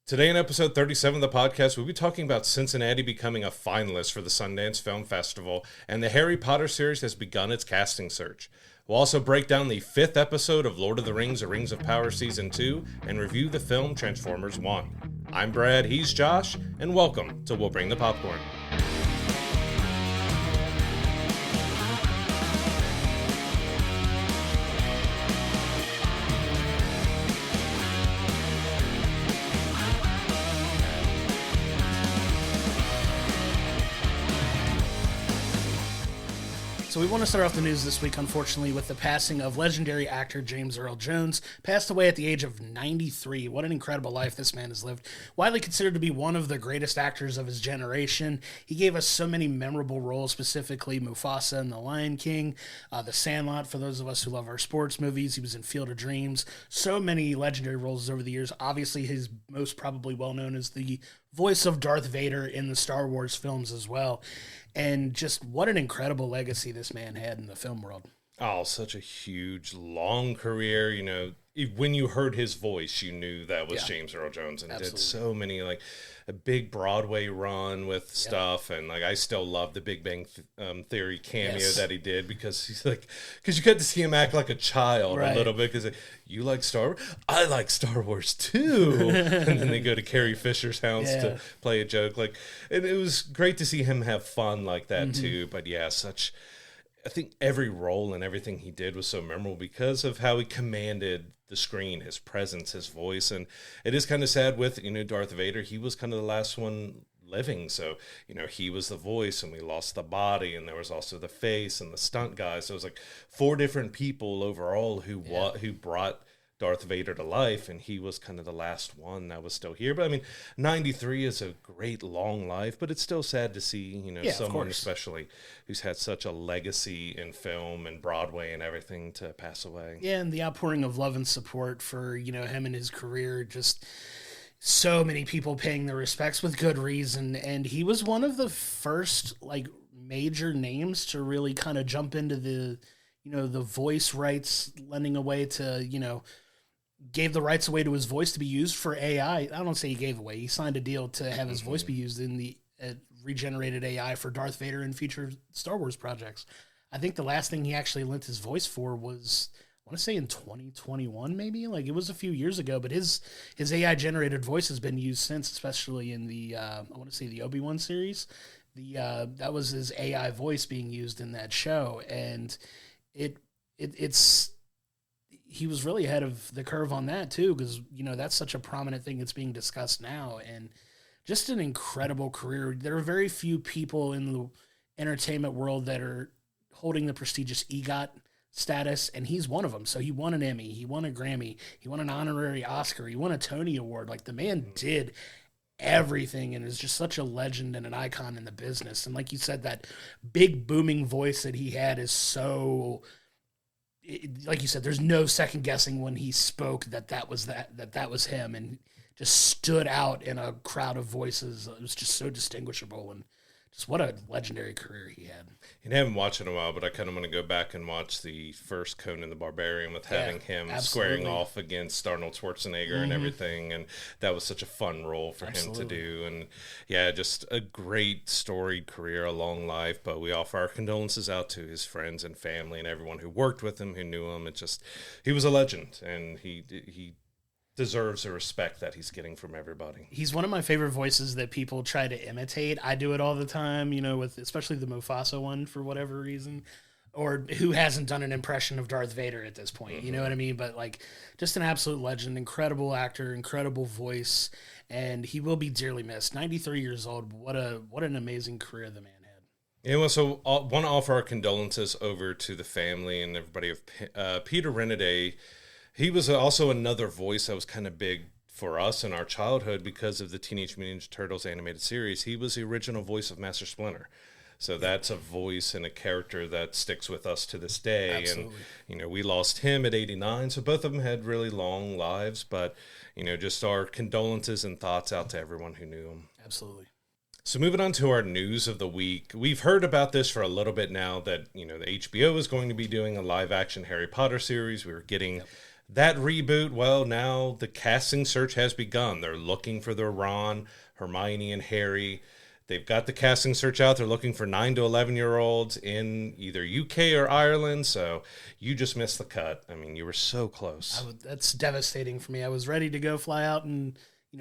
Today in episode 37 of the podcast, we'll be talking about Cincinnati becoming a finalist for the Sundance Film Festival, and the Harry Potter series has begun its casting search. We'll also break down the 5th episode of Lord of the Rings, A Rings of Power Season 2, and review the film Transformers 1. I'm Brad, he's Josh, and welcome to We'll Bring the Popcorn. So we want to start off the news this week, unfortunately, with the passing of legendary actor James Earl Jones, passed away at the age of 93. What an incredible life this man has lived. Widely considered to be one of the greatest actors of his generation. He gave us so many memorable roles, specifically Mufasa in The Lion King, The Sandlot, for those of us who love our sports movies. He was in Field of Dreams. So many legendary roles over the years. Obviously, his most probably well-known is the voice of Darth Vader in the Star Wars films as well. And just what an incredible legacy this man had in the film world. Oh, such a huge, long career. You know, when you heard his voice, you knew that was James Earl Jones, and Absolutely. did so many, like, a big Broadway run with stuff. And, like, I still love the Big Bang Theory cameo that he did, because he's like, because you get to see him act like a child a little bit, because you like Star Wars? I like Star Wars too. And then they go to Carrie Fisher's house to play a joke. Like, and it was great to see him have fun like that too. But yeah, I think every role and everything he did was so memorable because of how he commanded the screen, his presence, his voice. And it is kind of sad with, Darth Vader. He was kind of the last one living. So, he was the voice and we lost the body, and there was also the face and the stunt guy. So it was like 4 different people overall who brought Darth Vader to life, and he was kind of the last one that was still here. But I mean, 93 is a great long life, but it's still sad to see, someone especially who's had such a legacy in film and Broadway and everything to pass away. Yeah, and the outpouring of love and support for, him and his career, just so many people paying their respects with good reason. And he was one of the first, major names to really kind of jump into the, the voice rights, lending away to, gave the rights away to his voice to be used for AI. I don't say he gave away. He signed a deal to have his voice be used in the regenerated AI for Darth Vader and future Star Wars projects. I think the last thing he actually lent his voice for was, I want to say in 2021, maybe. Like, it was a few years ago, but his AI generated voice has been used since, especially in the I want to say the Obi-Wan series. That was his AI voice being used in that show, and it's he was really ahead of the curve on that too, because that's such a prominent thing that's being discussed now, and just an incredible career. There are very few people in the entertainment world that are holding the prestigious EGOT status, and he's one of them. So he won an Emmy, he won a Grammy, he won an honorary Oscar, he won a Tony Award. Like, the man did everything and is just such a legend and an icon in the business. And like you said, that big booming voice that he had is so, like you said, there's no second guessing when he spoke that was him, and just stood out in a crowd of voices. It was just so distinguishable, and just what a legendary career he had. And I haven't watched it in a while, but I kind of want to go back and watch the first Conan the Barbarian with having him squaring off against Arnold Schwarzenegger and everything. And that was such a fun role for him to do. And yeah, just a great storied career, a long life. But we offer our condolences out to his friends and family and everyone who worked with him, who knew him. He was a legend, and he deserves the respect that he's getting from everybody. He's one of my favorite voices that people try to imitate. I do it all the time, with especially the Mufasa one for whatever reason. Or who hasn't done an impression of Darth Vader at this point? You know what I mean? But just an absolute legend, incredible actor, incredible voice, and he will be dearly missed. 93 years old. What an amazing career the man had. Yeah, well, so I want to offer our condolences over to the family and everybody of Peter Renaday. He was also another voice that was kind of big for us in our childhood because of the Teenage Mutant Ninja Turtles animated series. He was the original voice of Master Splinter. So that's a voice and a character that sticks with us to this day. Absolutely. And, we lost him at 89, so both of them had really long lives. But, just our condolences and thoughts out to everyone who knew him. Absolutely. So moving on to our news of the week, we've heard about this for a little bit now that, the HBO is going to be doing a live-action Harry Potter series. We were getting that reboot, well, now the casting search has begun. They're looking for their Ron, Hermione, and Harry. They've got the casting search out. They're looking for 9 to 11-year-olds in either UK or Ireland. So you just missed the cut. I mean, you were so close. That's devastating for me. I was ready to go fly out and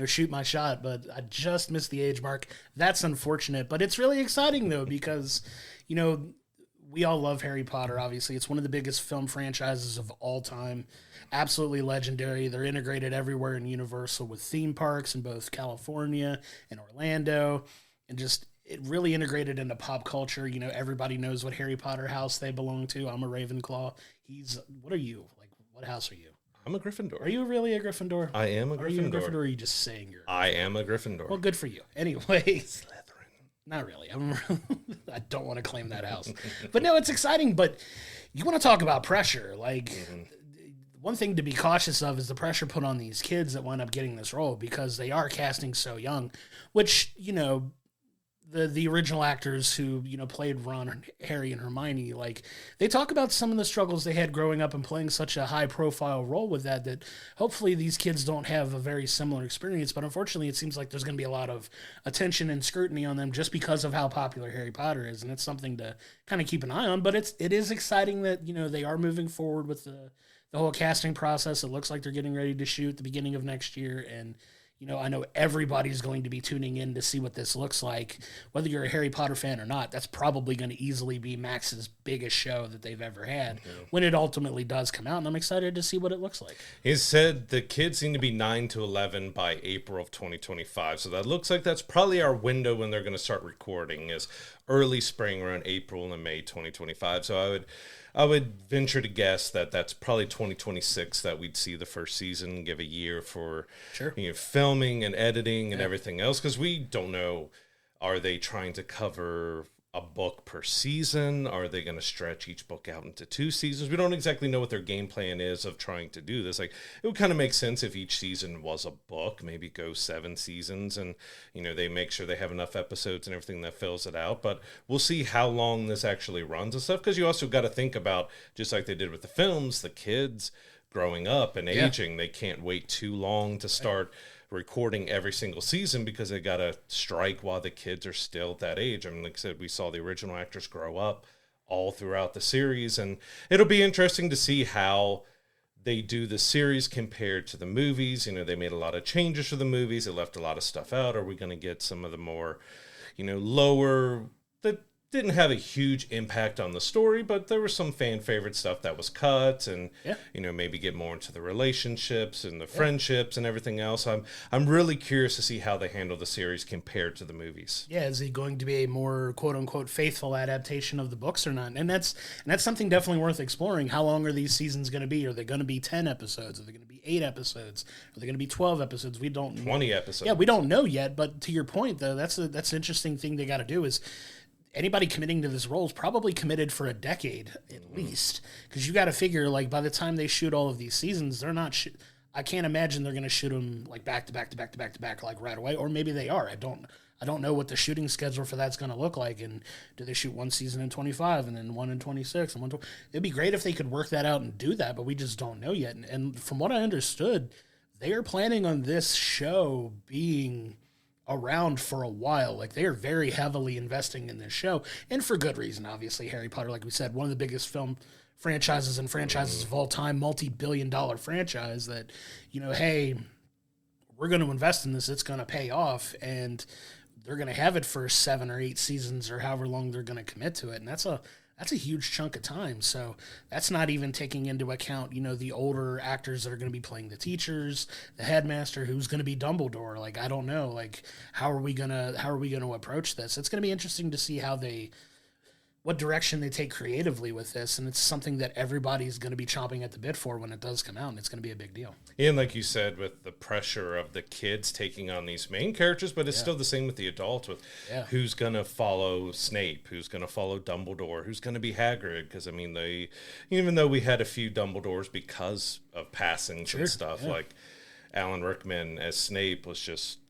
shoot my shot, but I just missed the age mark. That's unfortunate, but it's really exciting though because we all love Harry Potter. Obviously, it's one of the biggest film franchises of all time. Absolutely legendary. They're integrated everywhere in Universal with theme parks in both California and Orlando. And just it really integrated into pop culture. Everybody knows what Harry Potter house they belong to. I'm a Ravenclaw. What are you? Like, what house are you? I'm a Gryffindor. Are you really a Gryffindor? I am a Gryffindor. Are you a Gryffindor or are you just saying you're I am a Gryffindor. Well, good for you. Anyway. Slytherin. Not really. I don't want to claim that house. But no, it's exciting. But you want to talk about pressure. Like, one thing to be cautious of is the pressure put on these kids that wind up getting this role because they are casting so young, which, the original actors who played Ron, Harry, and Hermione, like they talk about some of the struggles they had growing up and playing such a high profile role with that hopefully these kids don't have a very similar experience. But unfortunately, it seems like there's going to be a lot of attention and scrutiny on them just because of how popular Harry Potter is, and it's something to kind of keep an eye on. But it is exciting that they are moving forward with the whole casting process. It looks like they're getting ready to shoot the beginning of next year, and I know everybody's going to be tuning in to see what this looks like. Whether you're a Harry Potter fan or not, that's probably going to easily be Max's biggest show that they've ever had when it ultimately does come out, and I'm excited to see what it looks like. He said the kids seem to be 9 to 11 by April of 2025, so that looks like that's probably our window when they're going to start recording is early spring around April and May 2025. So I would venture to guess that that's probably 2026 that we'd see the first season, give a year for filming and editing and everything else, because we don't know, are they trying to cover a book per season? Are they going to stretch each book out into 2 seasons? We don't exactly know what their game plan is of trying to do this. Like, it would kind of make sense if each season was a book, maybe go 7 seasons and, they make sure they have enough episodes and everything that fills it out. But we'll see how long this actually runs and stuff, because you also got to think about, just like they did with the films, the kids growing up and aging. They can't wait too long to start recording every single season because they got to strike while the kids are still at that age. I mean, like I said, we saw the original actors grow up all throughout the series, and it'll be interesting to see how they do the series compared to the movies. They made a lot of changes for the movies. They left a lot of stuff out. Are we going to get some of the more, lower, that didn't have a huge impact on the story, but there was some fan favorite stuff that was cut, and maybe get more into the relationships and the friendships and everything else. I'm really curious to see how they handle the series compared to the movies. Yeah, is it going to be a more quote unquote faithful adaptation of the books or not? And that's something definitely worth exploring. How long are these seasons going to be? Are they going to be 10 episodes? Are they going to be 8 episodes? Are they going to be 12 episodes? We don't 20 episodes. Yeah, we don't know yet. But to your point, though, that's an interesting thing they got to do is. Anybody committing to this role is probably committed for a decade at least, because you got to figure, like, by the time they shoot all of these seasons, they're not. I can't imagine they're going to shoot them like back to back to back to back to back like right away, or maybe they are. I don't know what the shooting schedule for that's going to look like, and do they shoot one season in 25 and then one in 26 and one? It'd be great if they could work that out and do that, but we just don't know yet. And from what I understood, they are planning on this show being around for a while. Like, they are very heavily investing in this show, and for good reason. Obviously, Harry Potter, like we said, one of the biggest film franchises of all time, multi-billion-dollar franchise that, hey, we're going to invest in this, it's going to pay off, and they're going to have it for 7 or 8 seasons or however long they're going to commit to it, and that's a huge chunk of time. So that's not even taking into account, the older actors that are going to be playing the teachers, the headmaster, who's going to be Dumbledore. Like, I don't know, like, how are we going to approach this? It's going to be interesting to see what direction they take creatively with this, and it's something that everybody's going to be chomping at the bit for when it does come out, and it's going to be a big deal. And like you said, with the pressure of the kids taking on these main characters, but it's still the same with the adults, with who's going to follow Snape, who's going to follow Dumbledore, who's going to be Hagrid, because, I mean, even though we had a few Dumbledores because of passings and stuff, like Alan Rickman as Snape was just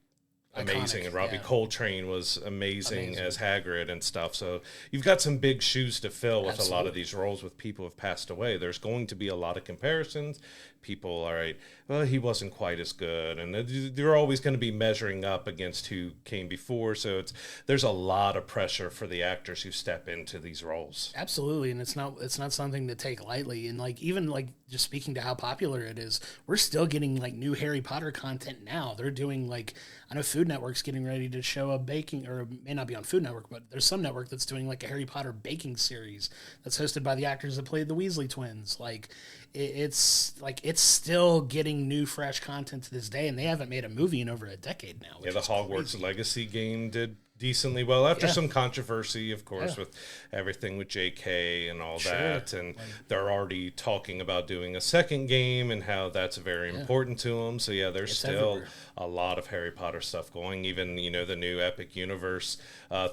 amazing, Iconic, and Robbie yeah. Coltrane was amazing as Hagrid and stuff. So you've got some big shoes to fill with a lot of these roles with people who have passed away. There's going to be a lot of comparisons. People, all right, well, he wasn't quite as good, and they're always going to be measuring up against who came before. So there's a lot of pressure for the actors who step into these roles. Absolutely, and it's not something to take lightly. And like even like just speaking to how popular it is, we're still getting like new Harry Potter content now. They're doing like, I know Food Network's getting ready to show a baking, or it may not be on Food Network, but there's some network that's doing like a Harry Potter baking series that's hosted by the actors that played the Weasley twins. Like it's still getting new fresh content to this day, and they haven't made a movie in over a decade now. Yeah, the Hogwarts Legacy game did decently well after some controversy, of course, with everything with JK and all that, and they're already talking about doing a second game and how that's very important to them. So yeah, there's still a lot of Harry Potter stuff going. Even the new Epic Universe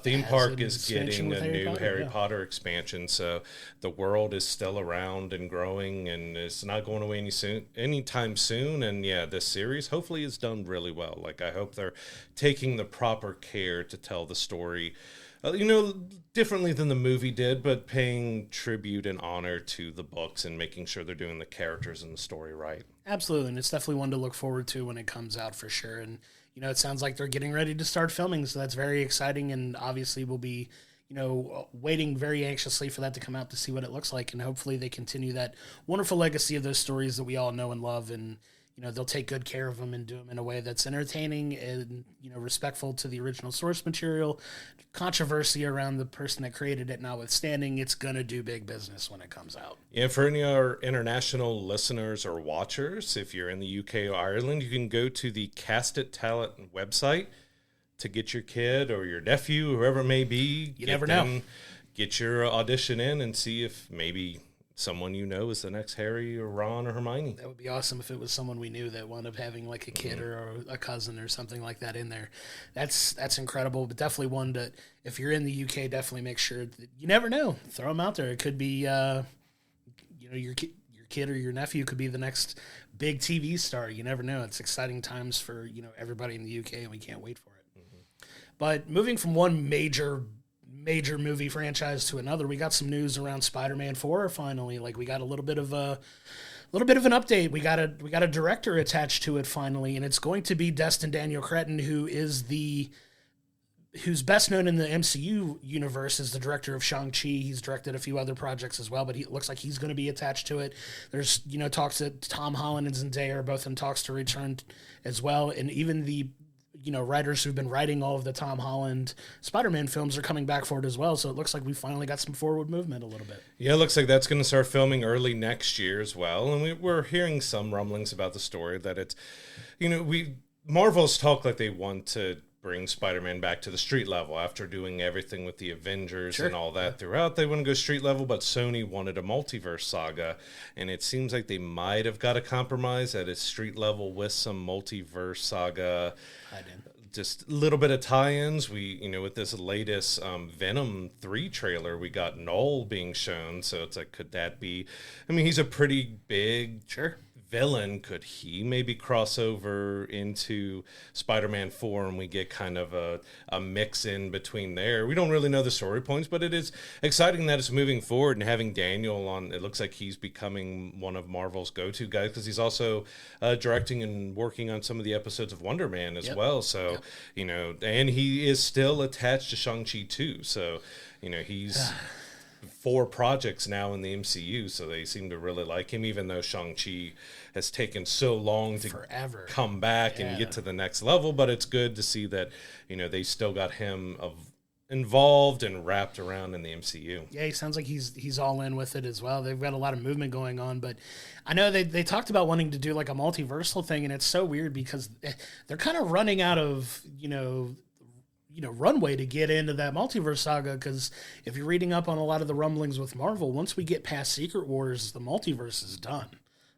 theme park is getting a new Harry Potter expansion. So the world is still around and growing, and it's not going away anytime soon. And yeah, this series hopefully is done really well. Like I hope they're taking the proper care to tell the story, differently than the movie did, but paying tribute and honor to the books and making sure they're doing the characters and the story right. Absolutely, and it's definitely one to look forward to when it comes out for sure. And it sounds like they're getting ready to start filming, so that's very exciting. And obviously, we'll be waiting very anxiously for that to come out to see what it looks like. And hopefully, they continue that wonderful legacy of those stories that we all know and love. And they'll take good care of them and do them in a way that's entertaining and, respectful to the original source material. Controversy around the person that created it notwithstanding, it's going to do big business when it comes out. Yeah, for any of our international listeners or watchers, if you're in the UK or Ireland, you can go to the Cast It Talent website to get your kid or your nephew, whoever it may be. You never know. Get your audition in and see if maybe someone is the next Harry or Ron or Hermione. That would be awesome if it was someone we knew that wound up having like a kid or a cousin or something like that in there. That's incredible, but definitely one that if you're in the UK, definitely make sure that you never know. Throw them out there. It could be, your kid or your nephew could be the next big TV star. You never know. It's exciting times for, everybody in the UK, and we can't wait for it. Mm-hmm. But moving from one major movie franchise to another, we got some news around Spider-Man 4 finally. Like we got a little bit of an update. We got a director attached to it finally, and it's going to be Destin Daniel Cretton, who's best known in the MCU universe as the director of Shang-Chi. He's directed a few other projects as well, but it looks like he's going to be attached to it. There's, talks that Tom Holland and Zendaya are both in talks to return as well, and even the writers who've been writing all of the Tom Holland Spider-Man films are coming back for it as well. So it looks like we finally got some forward movement a little bit. Yeah, it looks like that's going to start filming early next year as well. And we're hearing some rumblings about the story that it's, Marvel's talk like they want to bring Spider-Man back to the street level after doing everything with the Avengers and all that throughout. They want to go street level, but Sony wanted a multiverse saga, and it seems like they might have got a compromise at a street level with some multiverse saga. Just a little bit of tie-ins. We, with this latest Venom 3 trailer, we got Null being shown, so it's like, could that be? I mean, he's a pretty big villain. Could he maybe cross over into Spider-Man 4 and we get kind of a mix in between there? We don't really know the story points, but it is exciting that it's moving forward and having Daniel on. It looks like he's becoming one of Marvel's go-to guys because he's also directing and working on some of the episodes of Wonder Man as well. So, and he is still attached to Shang-Chi too. So, he's 4 projects now in the MCU, so they seem to really like him, even though Shang-Chi has taken so long to come back and get to the next level. But it's good to see that, they still got him involved and wrapped around in the MCU. Yeah, he sounds like he's all in with it as well. They've got a lot of movement going on, but I know they talked about wanting to do like a multiversal thing, and it's so weird because they're kind of running out of, runway to get into that multiverse saga, because if you're reading up on a lot of the rumblings with Marvel, once we get past Secret Wars, the multiverse is done.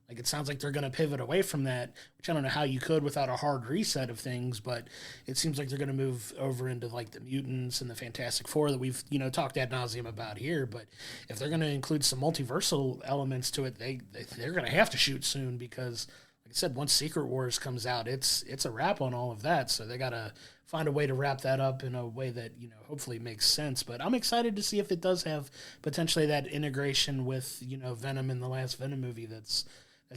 Like, it sounds like they're going to pivot away from that, which I don't know how you could without a hard reset of things, but it seems like they're going to move over into, like, the mutants and the Fantastic Four that we've, talked ad nauseum about here. But if they're going to include some multiversal elements to it, they're going to have to shoot soon because, like I I said, once Secret Wars comes out, it's a wrap on all of that. So they got to find a way to wrap that up in a way that, hopefully makes sense. But I'm excited to see if it does have potentially that integration with, Venom in the last Venom movie that's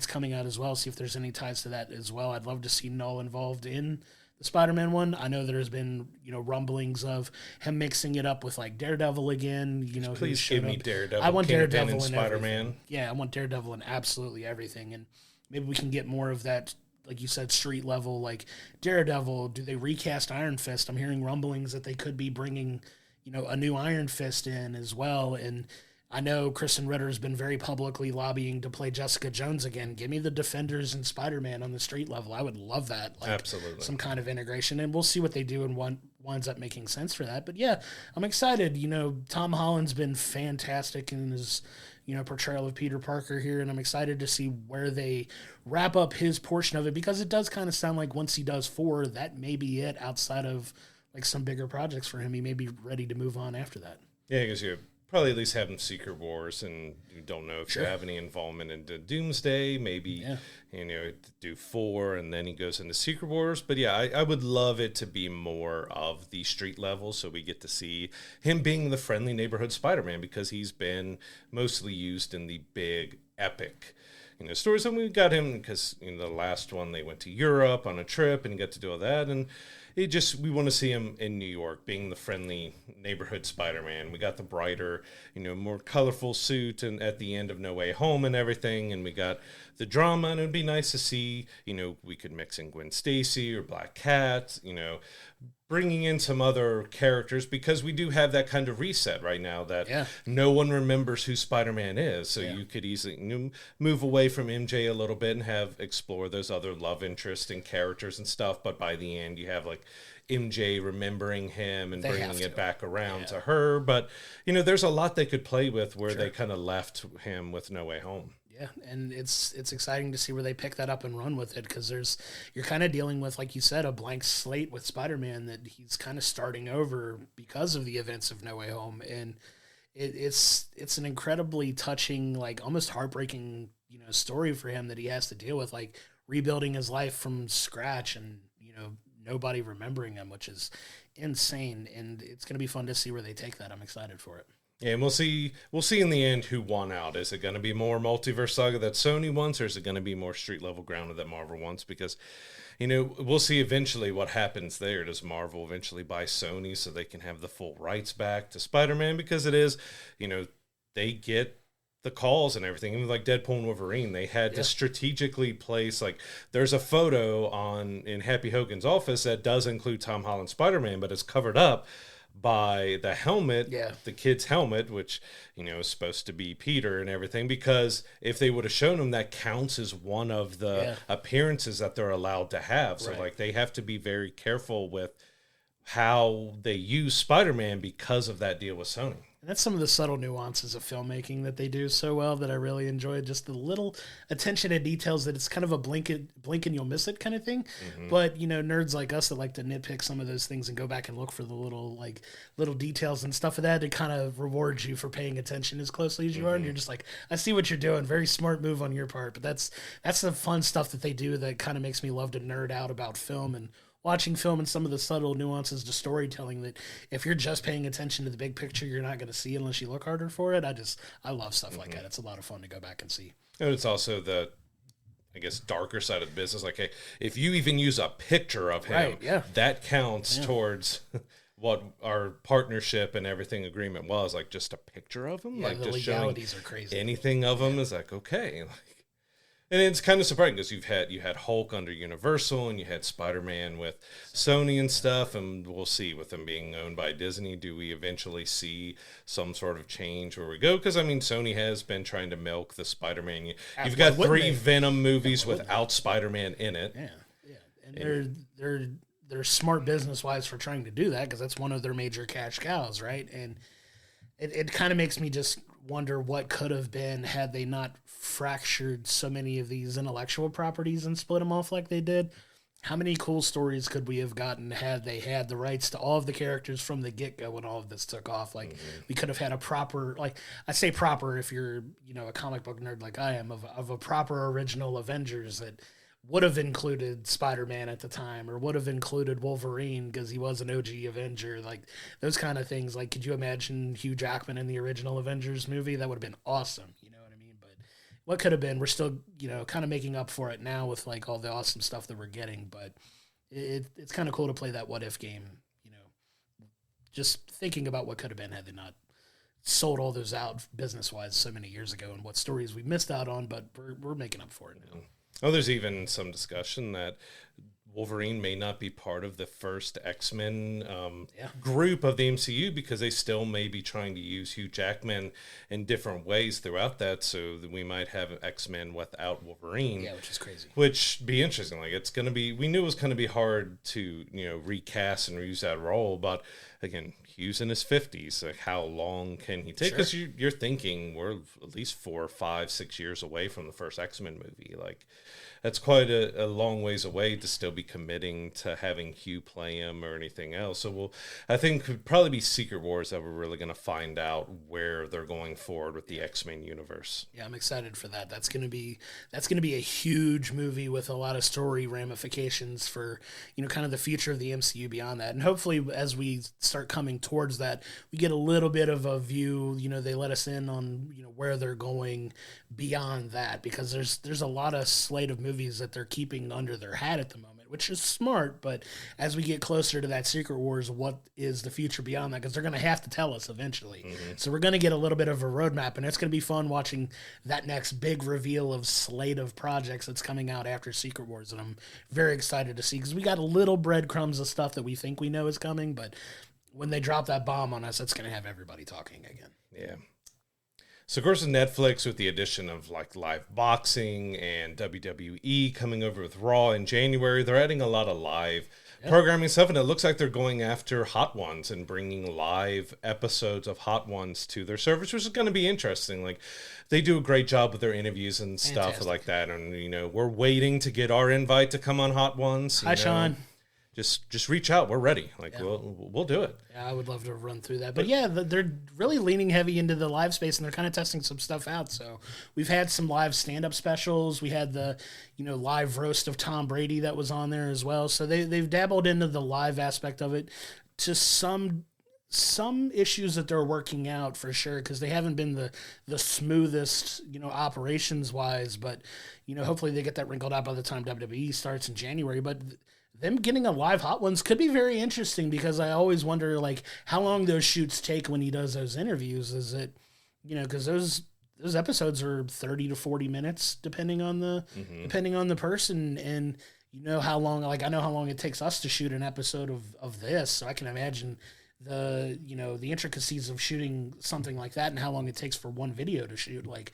coming out as well. See if there's any ties to that as well. I'd love to see Null involved in the Spider-Man one. I know there's been, rumblings of him mixing it up with like Daredevil again. Please give me Daredevil. I want Kingpin Daredevil and in Spider-Man. Everything. Yeah, I want Daredevil in absolutely everything. And maybe we can get more of that, like you said, street level, like Daredevil. Do they recast Iron Fist? I'm hearing rumblings that they could be bringing, a new Iron Fist in as well. And I know Kristen Ritter has been very publicly lobbying to play Jessica Jones again. Give me the Defenders and Spider-Man on the street level. I would love that. Like, absolutely. Some kind of integration, and we'll see what they do and what winds up making sense for that. But yeah, I'm excited. Tom Holland's been fantastic in his, portrayal of Peter Parker here, and I'm excited to see where they wrap up his portion of it, because it does kind of sound like once he does 4, that may be it outside of like some bigger projects for him. He may be ready to move on after that. Yeah, because you probably at least have him Secret Wars, and you don't know if you have any involvement into Doomsday. Maybe, do 4, and then he goes into Secret Wars. But yeah, I would love it to be more of the street level, so we get to see him being the friendly neighborhood Spider-Man, because he's been mostly used in the big epic stories. And we got him because the last one, they went to Europe on a trip and got to do all that, and we want to see him in New York being the friendly neighborhood Spider-Man. We got the brighter, more colorful suit and at the end of No Way Home and everything, and we got the drama, and it'd be nice to see, we could mix in Gwen Stacy or Black Cat, bringing in some other characters, because we do have that kind of reset right now that no one remembers who Spider-Man is. So you could easily move away from MJ a little bit and explore those other love interests and characters and stuff. But by the end, you have like MJ remembering him and bringing it back around to her. But, there's a lot they could play with where they kind of left him with No Way Home. Yeah, and it's exciting to see where they pick that up and run with it, because you're kind of dealing with, like you said, a blank slate with Spider-Man that he's kind of starting over because of the events of No Way Home, and it's an incredibly touching, like almost heartbreaking, story for him that he has to deal with, like rebuilding his life from scratch, and nobody remembering him, which is insane, and it's going to be fun to see where they take that. I'm excited for it. Yeah, and we'll see in the end who won out. Is it going to be more multiverse saga that Sony wants, or is it going to be more street level grounded that Marvel wants? Because, we'll see eventually what happens there. Does Marvel eventually buy Sony so they can have the full rights back to Spider-Man? Because it is, they get the calls and everything. Even like Deadpool and Wolverine, they had to strategically place, like, there's a photo in Happy Hogan's office that does include Tom Holland Spider-Man, but it's covered up by the helmet, the kid's helmet, which, is supposed to be Peter and everything, because if they would have shown him, that counts as one of the appearances that they're allowed to have. So, like, they have to be very careful with how they use Spider-Man because of that deal with Sony. And that's some of the subtle nuances of filmmaking that they do so well that I really enjoyed. Just the little attention to details that it's kind of a blink and you'll miss it kind of thing. Mm-hmm. But, nerds like us that like to nitpick some of those things and go back and look for the little details and stuff of that, it kind of rewards you for paying attention as closely as you are. And you're just like, I see what you're doing. Very smart move on your part. But that's the fun stuff that they do that kind of makes me love to nerd out about film and watching film and some of the subtle nuances to storytelling that if you're just paying attention to the big picture, you're not going to see unless you look harder for it. I love stuff like that. It's a lot of fun to go back and see. And it's also the, I guess, darker side of the business. Like, hey, if you even use a picture of him, that counts towards what our partnership and everything agreement was. Like, just a picture of him, like the just showing legalities are crazy. Anything of him is like, okay. And it's kind of surprising because you had Hulk under Universal and you had Spider-Man with Sony and stuff, and we'll see with them being owned by Disney. Do we eventually see some sort of change where we go? Because, Sony has been trying to milk the Spider-Man. You've got 3 Venom movies without Spider-Man in it. Yeah. And they're smart business-wise for trying to do that because that's one of their major cash cows, right? And it kind of makes me just wonder what could have been had they not fractured so many of these intellectual properties and split them off like they did. How many cool stories could we have gotten had they had the rights to all of the characters from the get-go when all of this took off? Like, we could have had a proper, like, I say proper if you're, a comic book nerd like I am, of a proper original Avengers that would have included Spider-Man at the time, or would have included Wolverine because he was an OG Avenger, like those kind of things. Like, could you imagine Hugh Jackman in the original Avengers movie? That would have been awesome. You know what I mean? But what could have been, we're still, kind of making up for it now with like all the awesome stuff that we're getting. But it's kind of cool to play that what if game, just thinking about what could have been had they not sold all those out business-wise so many years ago, and what stories we missed out on, but we're making up for it now. Oh, there's even some discussion that Wolverine may not be part of the first X-Men group of the MCU because they still may be trying to use Hugh Jackman in different ways throughout that, so that we might have X-Men without Wolverine. Yeah, which is crazy. Which be interesting. Like, it's going to be, we knew it was going to be hard to, recast and reuse that role, but again, Hugh's in his 50s. Like, how long can he take? Because you're thinking we're at least 4, 5, 6 years away from the first X-Men movie. Like, that's quite a long ways away to still be committing to having Hugh play him or anything else. So I think it would probably be Secret Wars that we're really going to find out where they're going forward with the X-Men universe. Yeah, I'm excited for that. That's going to be a huge movie with a lot of story ramifications for, kind of the future of the MCU beyond that. And hopefully as we start coming towards that, we get a little bit of a view, they let us in on, where they're going beyond that, because there's a lot of slate of movies that they're keeping under their hat at the moment, which is smart. But as we get closer to that Secret Wars, what is the future beyond that? Because they're going to have to tell us eventually. Mm-hmm. So we're going to get a little bit of a roadmap, and it's going to be fun watching that next big reveal of slate of projects that's coming out after Secret Wars. And I'm very excited to see, because we got a little breadcrumbs of stuff that we think we know is coming, but when they drop that bomb on us, it's going to have everybody talking again. Yeah. So, of course, Netflix, with the addition of like live boxing and WWE coming over with Raw in January, they're adding a lot of live programming stuff, and it looks like they're going after Hot Ones and bringing live episodes of Hot Ones to their service, which is going to be interesting. Like, they do a great job with their interviews and stuff like that, and we're waiting to get our invite to come on Hot Ones. Hi, Sean. Just reach out. We're ready. We'll do it. Yeah, I would love to run through that. But yeah, they're really leaning heavy into the live space, and they're kind of testing some stuff out. So we've had some live stand-up specials. We had the live roast of Tom Brady that was on there as well. So they've dabbled into the live aspect of it to some issues that they're working out for sure, because they haven't been the smoothest operations wise. But hopefully they get that wrinkled out by the time WWE starts in January. But them getting a live Hot Ones could be very interesting, because I always wonder like how long those shoots take when he does those interviews. Is it, because those episodes are 30 to 40 minutes depending on the person, and how long, like I know how long it takes us to shoot an episode of this, so I can imagine the intricacies of shooting something like that and how long it takes for one video to shoot. Like,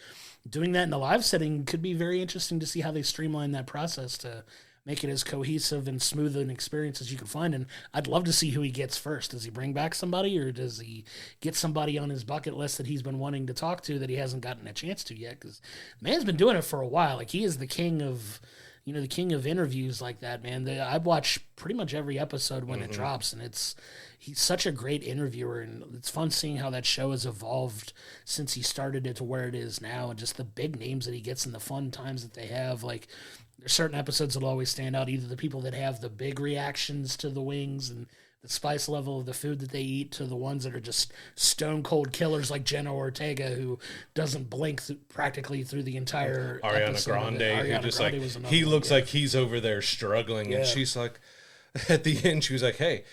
doing that in a live setting could be very interesting to see how they streamline that process to make it as cohesive and smooth an experience as you can find. And I'd love to see who he gets first. Does he bring back somebody, or does he get somebody on his bucket list that he's been wanting to talk to that he hasn't gotten a chance to yet? Because the man's been doing it for a while. Like, he is the king of, the king of interviews like that, man. I watch pretty much every episode when it drops, and he's such a great interviewer, and it's fun seeing how that show has evolved since he started it to where it is now, and just the big names that he gets and the fun times that they have. Like, there's certain episodes that always stand out, either the people that have the big reactions to the wings and the spice level of the food that they eat, to the ones that are just stone cold killers like Jenna Ortega, who doesn't blink practically through the entire Ariana Grande, who just Grande like, he looks like he's over there struggling, and she's like, at the end, she was like, hey,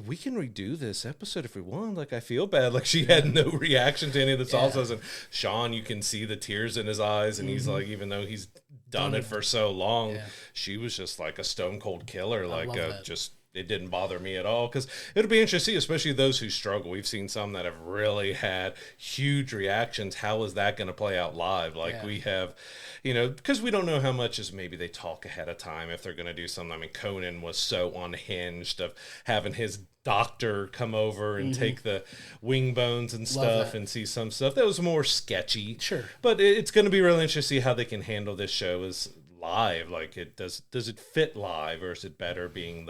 we can redo this episode if we want. Like, I feel bad. Like, she had no reaction to any of the salsas, and Sean, you can see the tears in his eyes, and he's like, even though he's done it for so long, she was just like a stone cold killer. Like, just, it didn't bother me at all, because it'll be interesting, especially those who struggle. We've seen some that have really had huge reactions. How is that going to play out live? Like, we have, because we don't know how much is maybe they talk ahead of time if they're going to do something. I mean, Conan was so unhinged of having his doctor come over and take the wing bones and stuff and see some stuff that was more sketchy. Sure. But it's going to be really interesting to see how they can handle this show as live. Like, it does it fit live, or is it better being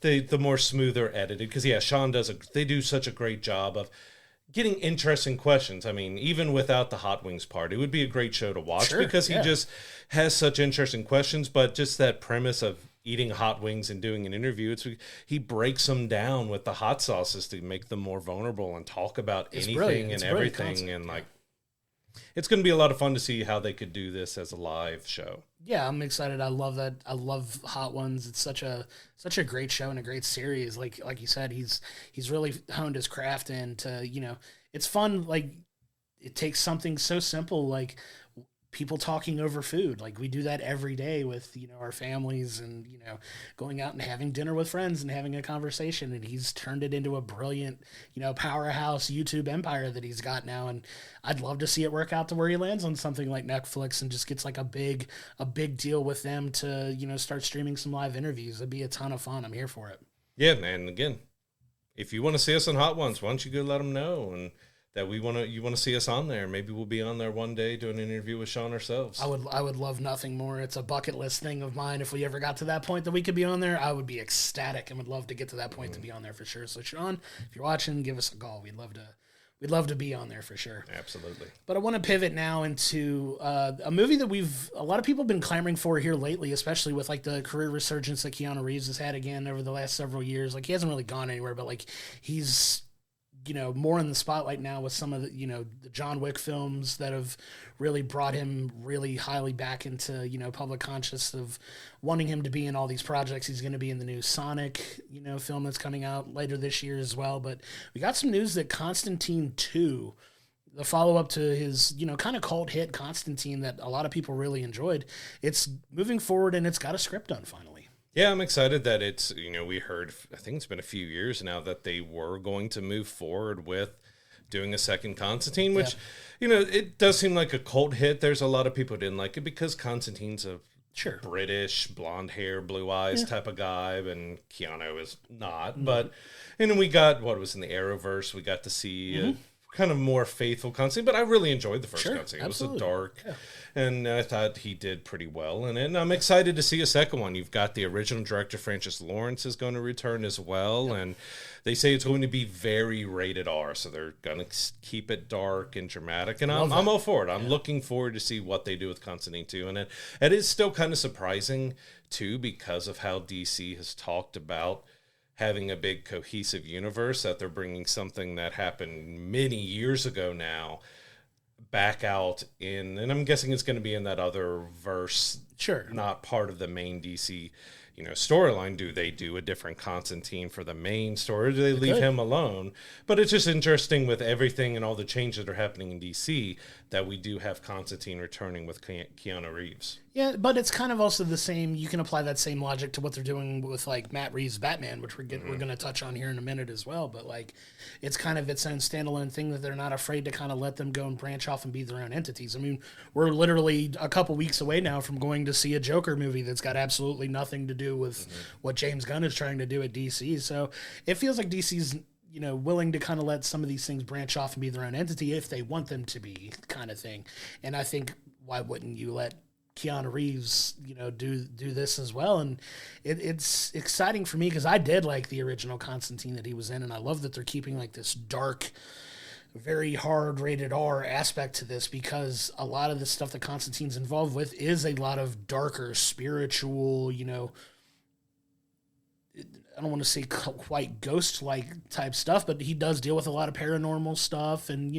the more smoother edited? Because Sean they do such a great job of getting interesting questions. I mean, even without the hot wings part, it would be a great show to watch because he just has such interesting questions. But just that premise of eating hot wings and doing an interview, he breaks them down with the hot sauces to make them more vulnerable and talk about anything and everything. And like, it's going to be a lot of fun to see how they could do this as a live show. Yeah, I'm excited. I love that. I love Hot Ones. It's such a great show and a great series. Like you said, he's really honed his craft into, it's fun. Like, it takes something so simple like people talking over food. Like, we do that every day with, our families and, going out and having dinner with friends and having a conversation. And he's turned it into a brilliant, powerhouse YouTube empire that he's got now. And I'd love to see it work out to where he lands on something like Netflix and just gets like a big deal with them to, start streaming some live interviews. It'd be a ton of fun. I'm here for it. Yeah. And again, if you want to see us on Hot Ones, why don't you go let them know and that you want to see us on there. Maybe we'll be on there one day doing an interview with Sean ourselves. I would love nothing more. It's a bucket list thing of mine. If we ever got to that point that we could be on there, I would be ecstatic and would love to get to that point to be on there for sure. So Sean, if you're watching, give us a call. We'd love to be on there for sure. Absolutely. But I want to pivot now into a movie that a lot of people have been clamoring for here lately, especially with like the career resurgence that Keanu Reeves has had again over the last several years. Like, he hasn't really gone anywhere, but like he's more in the spotlight now with some of the, the John Wick films that have really brought him really highly back into, public conscious of wanting him to be in all these projects. He's going to be in the new Sonic, film that's coming out later this year as well. But we got some news that Constantine 2, the follow-up to his, kind of cult hit Constantine that a lot of people really enjoyed, it's moving forward and it's got a script done finally. Yeah, I'm excited that it's, we heard, I think it's been a few years now that they were going to move forward with doing a second Constantine, which, it does seem like a cult hit. There's a lot of people who didn't like it because Constantine's a British, blonde hair, blue eyes type of guy, and Keanu is not. But, and then we got, what was in the Arrowverse, we got to see a kind of more faithful Constantine, but I really enjoyed the first Constantine. It was a dark, and I thought he did pretty well. And I'm excited to see a second one. You've got the original director, Francis Lawrence, is going to return as well, and they say it's going to be very rated R, so they're going to keep it dark and dramatic, and I'm all for it. I'm looking forward to see what they do with Constantine 2, and it is still kind of surprising, too, because of how DC has talked about having a big cohesive universe, that they're bringing something that happened many years ago now back out in, and I'm guessing it's going to be in that other verse, not part of the main DC, storyline. Do they do a different Constantine for the main story, or do they leave him alone? But it's just interesting with everything and all the changes that are happening in DC that we do have Constantine returning with Keanu Reeves. Yeah, but it's kind of also the same. You can apply that same logic to what they're doing with like Matt Reeves' Batman, which we're going to touch on here in a minute as well. But like, it's kind of its own standalone thing that they're not afraid to kind of let them go and branch off and be their own entities. I mean, we're literally a couple weeks away now from going to see a Joker movie that's got absolutely nothing to do with what James Gunn is trying to do at DC. So it feels like DC's willing to kind of let some of these things branch off and be their own entity if they want them to be, kind of thing. And I think, why wouldn't you let Keanu Reeves, do this as well? And it's exciting for me because I did like the original Constantine that he was in, and I love that they're keeping like this dark, very hard rated R aspect to this, because a lot of the stuff that Constantine's involved with is a lot of darker, spiritual, I don't want to say quite ghost-like type stuff, but he does deal with a lot of paranormal stuff and,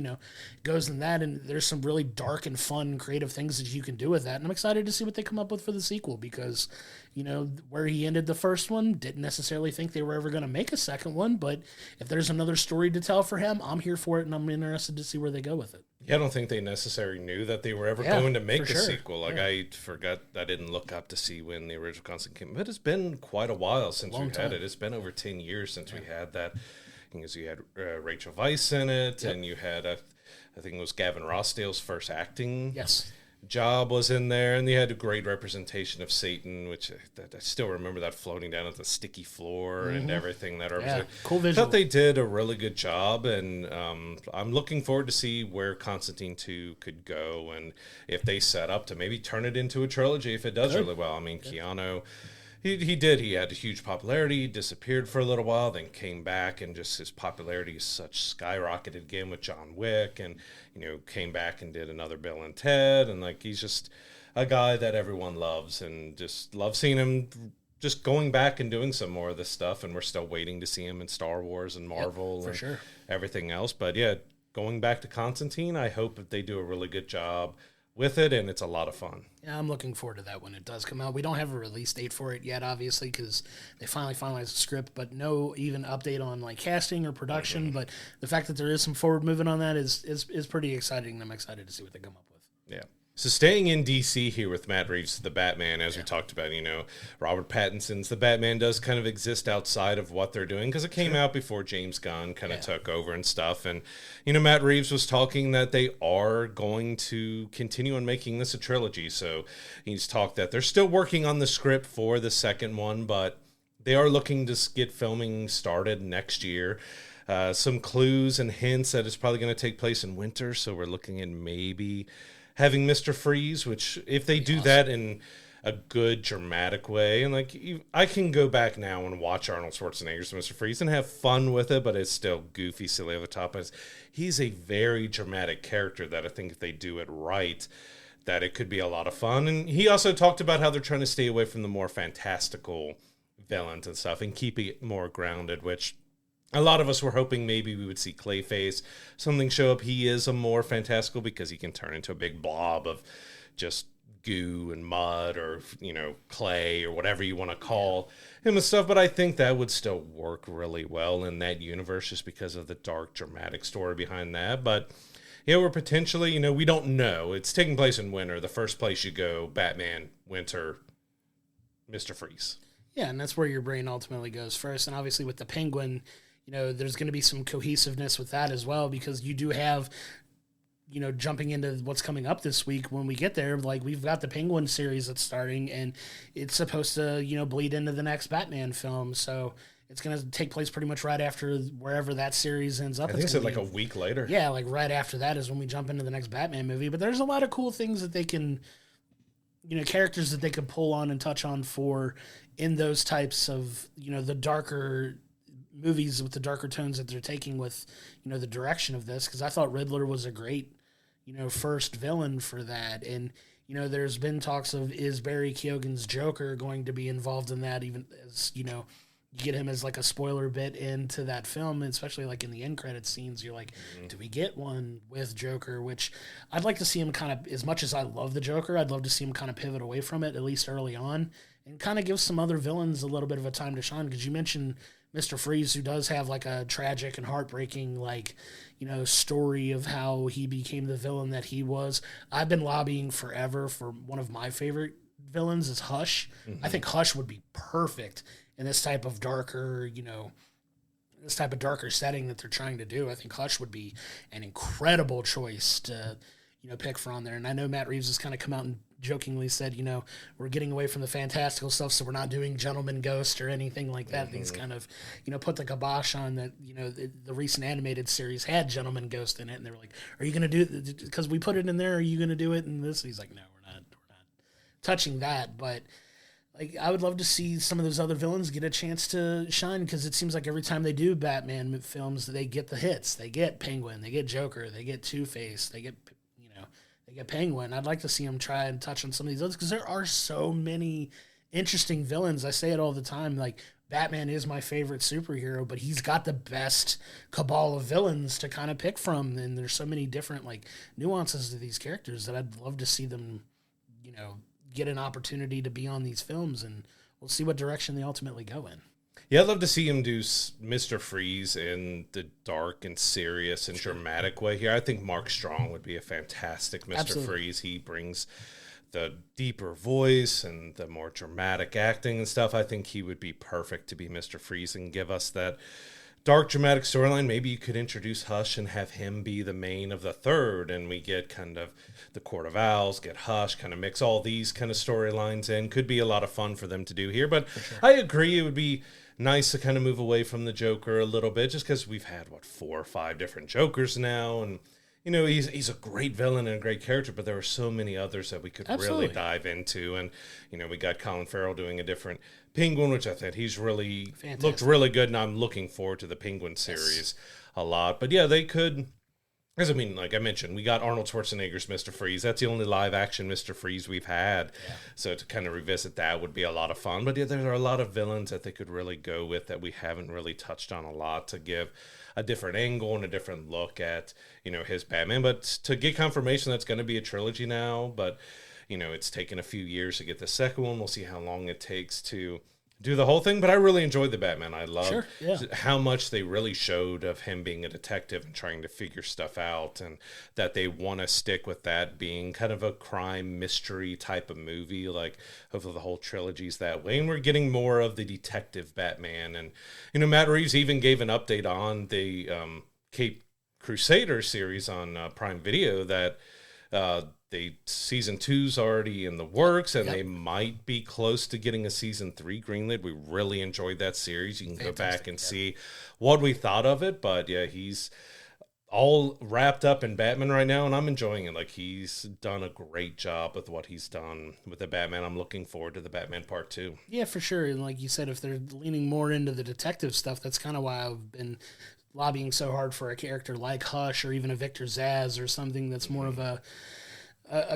goes in that. And there's some really dark and fun, creative things that you can do with that. And I'm excited to see what they come up with for the sequel because, where he ended the first one, didn't necessarily think they were ever going to make a second one. But if there's another story to tell for him, I'm here for it, and I'm interested to see where they go with it. Yeah, I don't think they necessarily knew that they were ever going to make a sequel. Like, I forgot, I didn't look up to see when the original Constantine came. But it's been quite a while since we've had it. It's been over 10 years since we had that. Because you had Rachel Weisz in it, and you had, I think it was Gavin Rossdale's first acting job was in there, and they had a great representation of Satan, which I still remember that floating down at the sticky floor and everything. Cool visual. I thought they did a really good job, and I'm looking forward to see where Constantine 2 could go, and if they set up to maybe turn it into a trilogy if it does really well. I mean, Keanu, He did. He had a huge popularity, disappeared for a little while, then came back, and just his popularity is such skyrocketed again with John Wick, and came back and did another Bill and Ted, and like he's just a guy that everyone loves, and just love seeing him just going back and doing some more of this stuff, and we're still waiting to see him in Star Wars and Marvel for and sure. Everything else. But yeah, going back to Constantine, I hope that they do a really good job with it, and it's a lot of fun. Yeah, I'm looking forward to that when it does come out. We don't have a release date for it yet, obviously, because they finally finalized the script, but no even update on like casting or production. But the fact that there is some forward movement on that is pretty exciting. I'm excited to see what they come up with. Yeah. So staying in DC here with Matt Reeves, the Batman, as we talked about, Robert Pattinson's The Batman does kind of exist outside of what they're doing because it came out before James Gunn kind of took over and stuff. And, Matt Reeves was talking that they are going to continue on making this a trilogy. So he's talked that they're still working on the script for the second one, but they are looking to get filming started next year. Some clues and hints that it's probably going to take place in winter. So we're looking at maybe having Mr. Freeze, which if they do that in a good dramatic way, and like I can go back now and watch Arnold Schwarzenegger's Mr. Freeze and have fun with it, but it's still goofy, silly over the top. He's a very dramatic character that I think if they do it right, that it could be a lot of fun. And he also talked about how they're trying to stay away from the more fantastical villains and stuff and keep it more grounded, which a lot of us were hoping maybe we would see Clayface, something show up. He is a more fantastical because he can turn into a big blob of just goo and mud or, clay or whatever you want to call him and stuff. But I think that would still work really well in that universe just because of the dark, dramatic story behind that. But, we're potentially, we don't know. It's taking place in winter. The first place you go, Batman, winter, Mr. Freeze. Yeah, and that's where your brain ultimately goes first. And obviously with the Penguin, there's going to be some cohesiveness with that as well, because you do have, jumping into what's coming up this week when we get there, like we've got the Penguin series that's starting and it's supposed to, bleed into the next Batman film. So it's going to take place pretty much right after wherever that series ends up. I think it's like a week later. Yeah, like right after that is when we jump into the next Batman movie. But there's a lot of cool things that they can, characters that they could pull on and touch on for in those types of, the darker movies with the darker tones that they're taking with, the direction of this. Because I thought Riddler was a great, first villain for that. And, there's been talks of, is Barry Keoghan's Joker going to be involved in that, even as, you get him as like a spoiler bit into that film, especially like in the end credit scenes. You're like, do we get one with Joker? Which I'd like to see him kind of, as much as I love the Joker, I'd love to see him kind of pivot away from it, at least early on, and kind of give some other villains a little bit of a time to shine. Because you mentioned Mr. Freeze, who does have like a tragic and heartbreaking, like, story of how he became the villain that he was. I've been lobbying forever for one of my favorite villains is Hush. I think Hush would be perfect in this type of darker, this type of darker setting that they're trying to do. I think Hush would be an incredible choice to, pick for on there. And I know Matt Reeves has kind of come out and jokingly said, we're getting away from the fantastical stuff, so we're not doing Gentleman Ghost or anything like that. He's kind of, put the kibosh on that. The recent animated series had Gentleman Ghost in it, and they were like, "Are you going to do it? Because we put it in there. Are you going to do it?" And this, he's like, "No, we're not touching that." But like, I would love to see some of those other villains get a chance to shine, because it seems like every time they do Batman films, they get the hits. They get Penguin, they get Joker, they get Two-Face, they get Penguin. I'd like to see them try and touch on some of these others, because there are so many interesting villains. I say it all the time. Like, Batman is my favorite superhero, but he's got the best cabal of villains to kind of pick from. And there's so many different like nuances to these characters that I'd love to see them, get an opportunity to be on these films, and we'll see what direction they ultimately go in. Yeah, I'd love to see him do Mr. Freeze in the dark and serious and dramatic way here. I think Mark Strong would be a fantastic Mr. Absolutely. Freeze. He brings the deeper voice and the more dramatic acting and stuff. I think he would be perfect to be Mr. Freeze and give us that dark, dramatic storyline. Maybe you could introduce Hush and have him be the main of the third, and we get kind of the Court of Owls, get Hush, kind of mix all these kind of storylines in. Could be a lot of fun for them to do here. But sure, I agree, it would be nice to kind of move away from the Joker a little bit, just because we've had, 4 or 5 different Jokers now, and he's a great villain and a great character, but there are so many others that we could Absolutely. really dive into. And, we got Colin Farrell doing a different Penguin, which I think he's really looked really good. And I'm looking forward to the Penguin series a lot. But yeah, they could, because like I mentioned, we got Arnold Schwarzenegger's Mr. Freeze. That's the only live action Mr. Freeze we've had. Yeah. So to kind of revisit that would be a lot of fun. But yeah, there are a lot of villains that they could really go with that we haven't really touched on a lot to give a different angle and a different look at, his Batman. But to get confirmation that's going to be a trilogy now, but, it's taken a few years to get the second one. We'll see how long it takes to do the whole thing. But I really enjoyed the Batman. I love how much they really showed of him being a detective and trying to figure stuff out, and that they want to stick with that being kind of a crime mystery type of movie. Like, hopefully the whole trilogy's that way. And we're getting more of the detective Batman. And, Matt Reeves even gave an update on the Cape Crusader series on Prime Video that season 2's already in the works, and they might be close to getting a season 3 greenlit. We really enjoyed that series. You can go back and see what we thought of it, but yeah, he's all wrapped up in Batman right now, and I'm enjoying it. Like, he's done a great job with what he's done with the Batman. I'm looking forward to the Batman Part 2. Yeah, for sure. And like you said, if they're leaning more into the detective stuff, that's kind of why I've been lobbying so hard for a character like Hush or even a Victor Zsasz or something that's more of a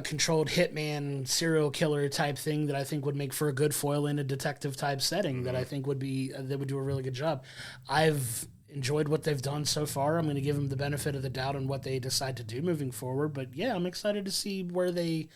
controlled hitman serial killer type thing that I think would make for a good foil in a detective type setting that I think would do a really good job. I've enjoyed what they've done so far. I'm going to give them the benefit of the doubt on what they decide to do moving forward. But yeah, I'm excited to see where they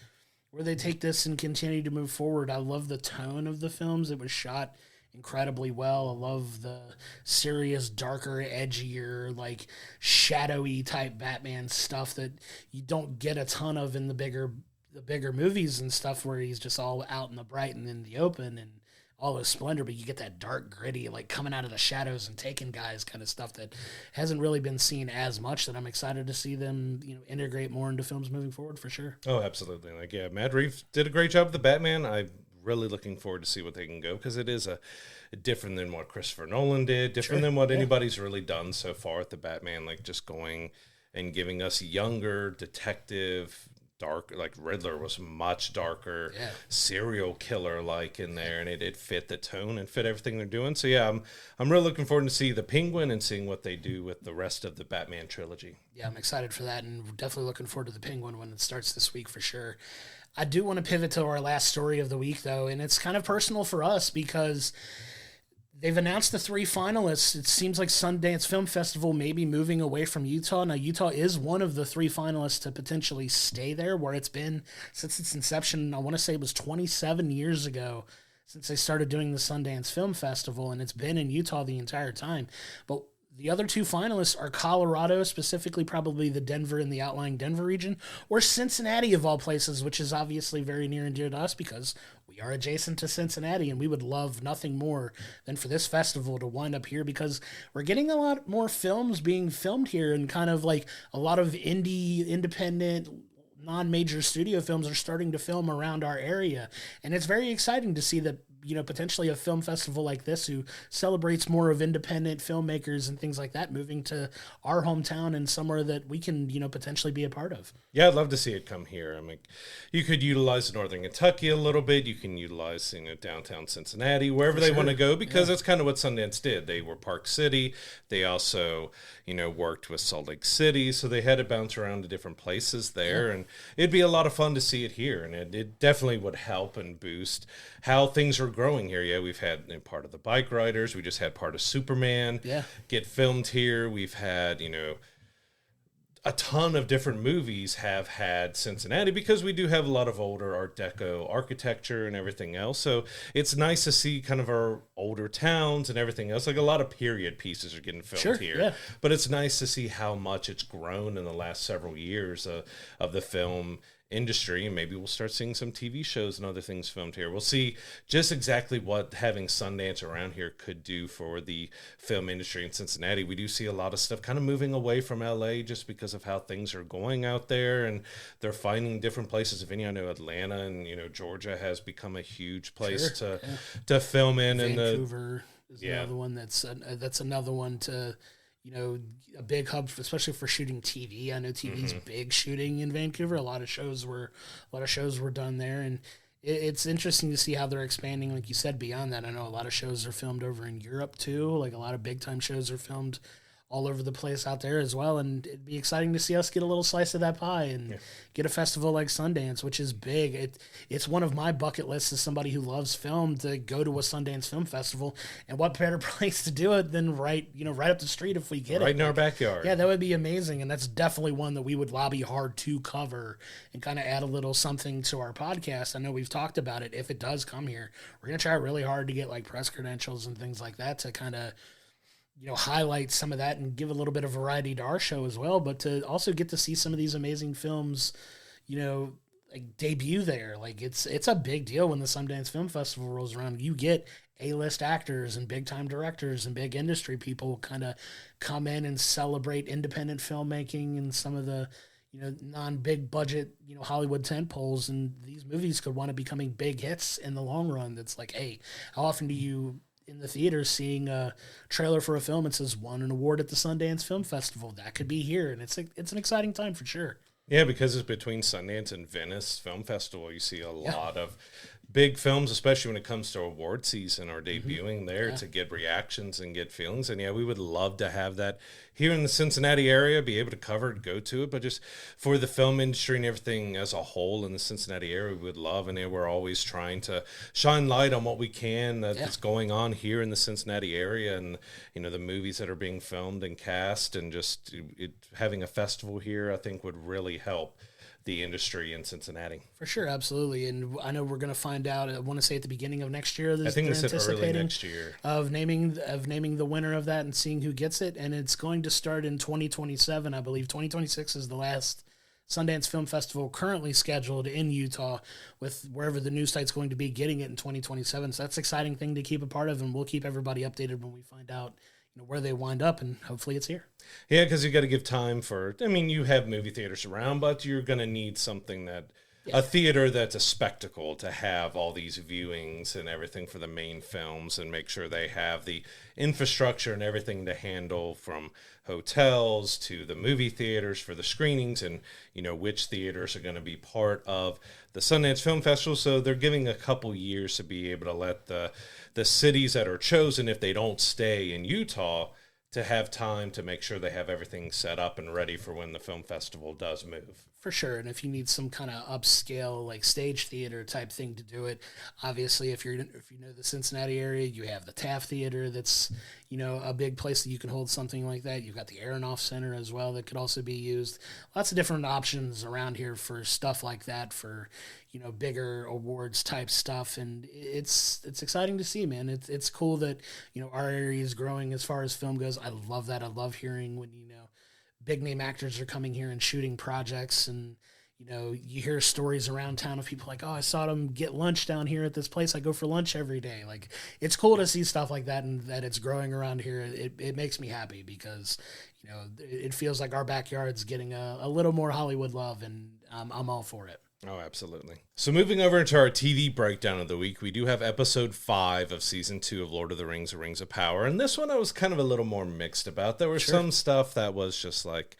take this and continue to move forward. I love the tone of the films. It was shot incredibly well. I love the serious, darker, edgier, like shadowy type Batman stuff that you don't get a ton of in the bigger movies and stuff, where he's just all out in the bright and in the open and all his splendor, but you get that dark, gritty, like coming out of the shadows and taking guys kind of stuff that hasn't really been seen as much, that I'm excited to see them, integrate more into films moving forward for sure. Oh, absolutely. Like, yeah, Matt Reeves did a great job with the Batman. I'm really looking forward to see what they can go, because it is a different than what Christopher Nolan did, different than what anybody's really done so far at the Batman, like just going and giving us younger detective, dark, like Riddler was much darker, serial killer like in there, and it fit the tone and fit everything they're doing. So yeah, I'm really looking forward to see the Penguin and seeing what they do with the rest of the Batman trilogy. Yeah, I'm excited for that, and definitely looking forward to the Penguin when it starts this week for sure. I do want to pivot to our last story of the week, though, and it's kind of personal for us because they've announced the 3 finalists. It seems like Sundance Film Festival may be moving away from Utah. Now, Utah is one of the 3 finalists to potentially stay there, where it's been since its inception. I want to say it was 27 years ago since they started doing the Sundance Film Festival, and it's been in Utah the entire time. But the other 2 finalists are Colorado, specifically probably the Denver and the outlying Denver region, or Cincinnati of all places, which is obviously very near and dear to us because we are adjacent to Cincinnati, and we would love nothing more than for this festival to wind up here, because we're getting a lot more films being filmed here, and kind of like a lot of indie, independent, non-major studio films are starting to film around our area. And it's very exciting to see that, potentially a film festival like this, who celebrates more of independent filmmakers and things like that, moving to our hometown and somewhere that we can, potentially be a part of. Yeah, I'd love to see it come here. I mean, you could utilize Northern Kentucky a little bit. You can utilize, downtown Cincinnati, wherever they want to go, because that's kind of what Sundance did. They were Park City. They also, worked with Salt Lake City, so they had to bounce around to different places there, and it'd be a lot of fun to see it here, and it definitely would help and boost how things are growing here. Yeah, we've had part of the Bike Riders. We just had part of Superman get filmed here. We've had, a ton of different movies have had Cincinnati, because we do have a lot of older Art Deco architecture and everything else. So it's nice to see kind of our older towns and everything else. Like, a lot of period pieces are getting filmed here. Yeah. But it's nice to see how much it's grown in the last several years of the film industry, and maybe we'll start seeing some TV shows and other things filmed here. We'll see just exactly what having Sundance around here could do for the film industry in Cincinnati. We do see a lot of stuff kind of moving away from LA just because of how things are going out there, and they're finding different places. I know Atlanta and Georgia has become a huge place to film in. Vancouver is another one that's another one to a big hub, especially for shooting TV. I know TV's big shooting in Vancouver. A lot of shows were done there, and it's interesting to see how they're expanding. Like you said, beyond that, I know a lot of shows are filmed over in Europe too. Like a lot of big time shows are filmed all over the place out there as well, and it'd be exciting to see us get a little slice of that pie and get a festival like Sundance, which is big. It's one of my bucket lists as somebody who loves film to go to a Sundance Film Festival, and what better place to do it than right up the street if we get it. Right in our backyard. Yeah, that would be amazing, and that's definitely one that we would lobby hard to cover and kind of add a little something to our podcast. I know we've talked about it. If it does come here, we're going to try really hard to get like press credentials and things like that to kind of highlight some of that and give a little bit of variety to our show as well, but to also get to see some of these amazing films, like debut there. Like it's a big deal when the Sundance Film Festival rolls around. You get A-list actors and big-time directors and big industry people kind of come in and celebrate independent filmmaking and some of the non-big budget, Hollywood tentpoles, and these movies could wind up becoming big hits in the long run. That's like, hey, how often do you in the theater seeing a trailer for a film that says won an award at the Sundance Film Festival? That could be here, and it's an exciting time for sure. Yeah, because it's between Sundance and Venice Film Festival. You see a lot of big films, especially when it comes to award season or debuting there to get reactions and get feelings. And we would love to have that here in the Cincinnati area, be able to cover it, go to it. But just for the film industry and everything as a whole in the Cincinnati area, we would love. And we're always trying to shine light on what we can that's going on here in the Cincinnati area, and the movies that are being filmed and cast, and just having a festival here, I think would really help the industry in Cincinnati. For sure, absolutely. And I know we're going to find out, I want to say at the beginning of next year, I think they said early next year, of naming the winner of that and seeing who gets it. And it's going to start in 2027, I believe. 2026 is the last Sundance Film Festival currently scheduled in Utah, with wherever the news site's going to be getting it in 2027. So that's an exciting thing to keep a part of, and we'll keep everybody updated when we find out where they wind up, and hopefully it's here. Yeah, because you got to give time for, you have movie theaters around, but you're going to need something a theater that's a spectacle to have all these viewings and everything for the main films, and make sure they have the infrastructure and everything to handle, from hotels to the movie theaters for the screenings, and which theaters are going to be part of the Sundance Film Festival. So they're giving a couple years to be able to let the cities that are chosen, if they don't stay in Utah, to have time to make sure they have everything set up and ready for when the film festival does move. For sure. And if you need some kind of upscale, like stage theater type thing to do it, obviously if you know the Cincinnati area, you have the Taft Theater. That's, a big place that you can hold something like that. You've got the Aronoff Center as well that could also be used. Lots of different options around here for stuff like that, for, bigger awards type stuff. And it's exciting to see, man. It's cool that, our area is growing as far as film goes. I love that. I love hearing when, big name actors are coming here and shooting projects, and you hear stories around town of people like, oh, I saw them get lunch down here at this place I go for lunch every day. Like, it's cool to see stuff like that, and that it's growing around here. It makes me happy, because it feels like our backyard's getting a little more Hollywood love, and I'm all for it. Oh, absolutely. So moving over into our TV breakdown of the week, we do have episode 5 of season 2 of Lord of the Rings, The Rings of Power. And this one I was kind of a little more mixed about. There was some stuff that was just like,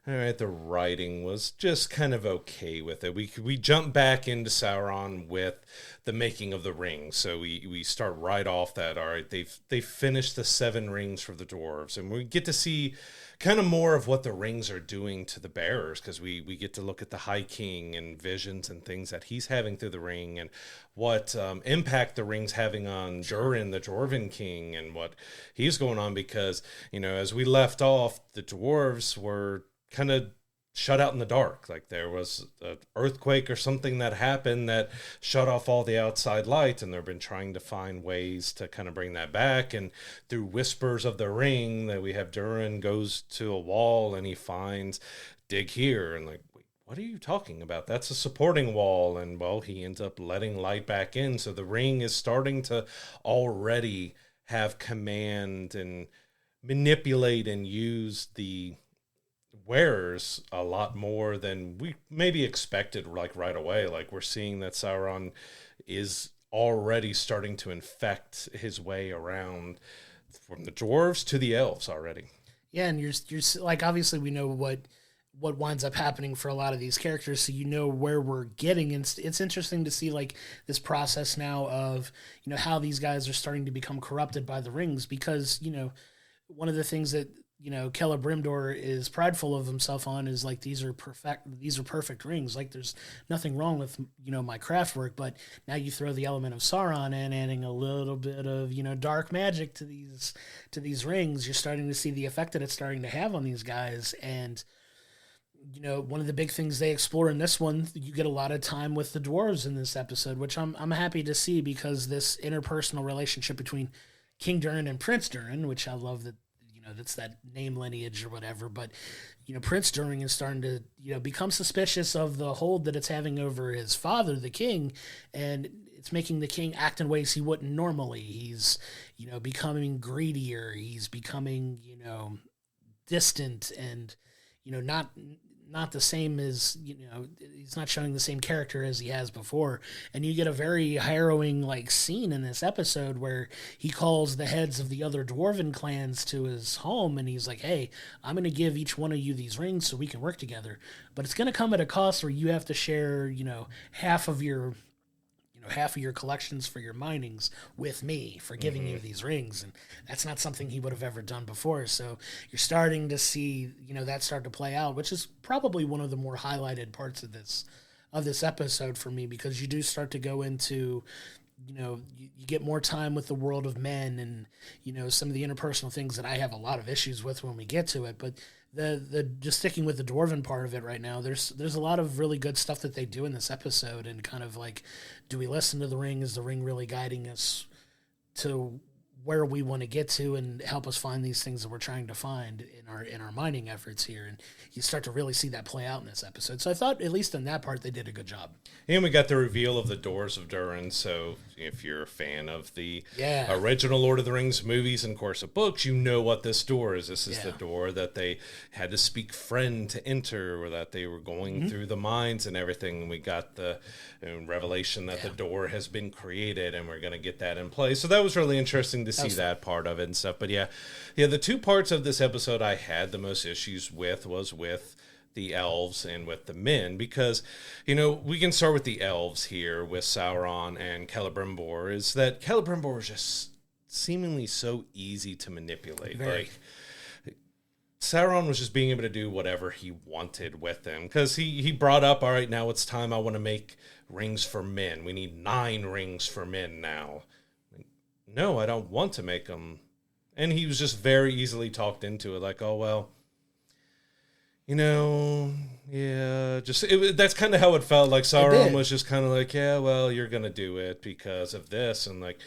all right, the writing was just kind of okay with it. We jump back into Sauron with the making of the ring. So we start right off that, all right, they've finished the 7 rings for the dwarves. And we get to see kind of more of what the rings are doing to the bearers, because we get to look at the High King and visions and things that he's having through the ring, and what impact the ring's having on Durin, the Dwarven King, and what he's going on. Because, as we left off, the dwarves were kind of shut out in the dark. Like, there was an earthquake or something that happened that shut off all the outside light, and they've been trying to find ways to kind of bring that back. And through whispers of the ring, that we have Durin goes to a wall and he finds dig here, and like, wait, what are you talking about? That's a supporting wall. And well, he ends up letting light back in. So the ring is starting to already have command and manipulate and use the wearers a lot more than we maybe expected, like right away. Like, we're seeing that Sauron is already starting to infect his way around from the dwarves to the elves already. Yeah, and you're like, obviously we know what winds up happening for a lot of these characters, so you know where we're getting. And it's interesting to see like this process now of, you know, how these guys are starting to become corrupted by the rings, because, you know, one of the things that, you know, Celebrimbor is prideful of himself on is like, these are perfect rings. Like, there's nothing wrong with, you know, my craft work. But now you throw the element of Sauron in, adding a little bit of, you know, dark magic to these rings. You're starting to see the effect that it's starting to have on these guys. And, you know, one of the big things they explore in this one, you get a lot of time with the dwarves in this episode, which I'm happy to see, because this interpersonal relationship between King Durin and Prince Durin, which I love that, you know, that's that name lineage or whatever, but, you know, Prince Durin is starting to, you know, become suspicious of the hold that it's having over his father, the king, and it's making the king act in ways he wouldn't normally. He's, you know, becoming greedier. He's becoming, you know, distant, and, you know, not the same as, you know, he's not showing the same character as he has before. And you get a very harrowing like scene in this episode where he calls the heads of the other dwarven clans to his home, and he's like, hey, I'm going to give each one of you these rings so we can work together, but it's going to come at a cost where you have to share, you know, half of your collections for your minings with me for giving you these rings. And that's not something he would have ever done before. So you're starting to see, you know, that start to play out, which is probably one of the more highlighted parts of this episode for me, because you do start to go into, you know, you get more time with the world of men, and, you know, some of the interpersonal things that I have a lot of issues with when we get to it. But the just sticking with the dwarven part of it right now, there's a lot of really good stuff that they do in this episode, and kind of like, do we listen to the ring? Is the ring really guiding us to where we want to get to, and help us find these things that we're trying to find in our mining efforts here? And you start to really see that play out in this episode. So I thought, at least in that part, they did a good job. And we got the reveal of the doors of Durin. So if you're a fan of the original Lord of the Rings movies and, of course, of books, you know what this door is. This is the door that they had to speak friend to enter, or that they were going through the mines and everything. And we got the revelation that the door has been created, and we're going to get that in place. So that was really interesting to see that part of it and stuff. But yeah, the two parts of this episode I had the most issues with was with the elves and with the men, because, you know, we can start with the elves here with Sauron and Celebrimbor. Is that Celebrimbor is just seemingly so easy to manipulate. Like, Sauron was just being able to do whatever he wanted with them, because he brought up, all right, now it's time, I want to make rings for men. We need 9 rings for men now. No, I don't want to make them. And he was just very easily talked into it, like, oh, well, you know, yeah, that's kind of how it felt. Like, Sauron was just kind of like, yeah, well, you're going to do it because of this. And like,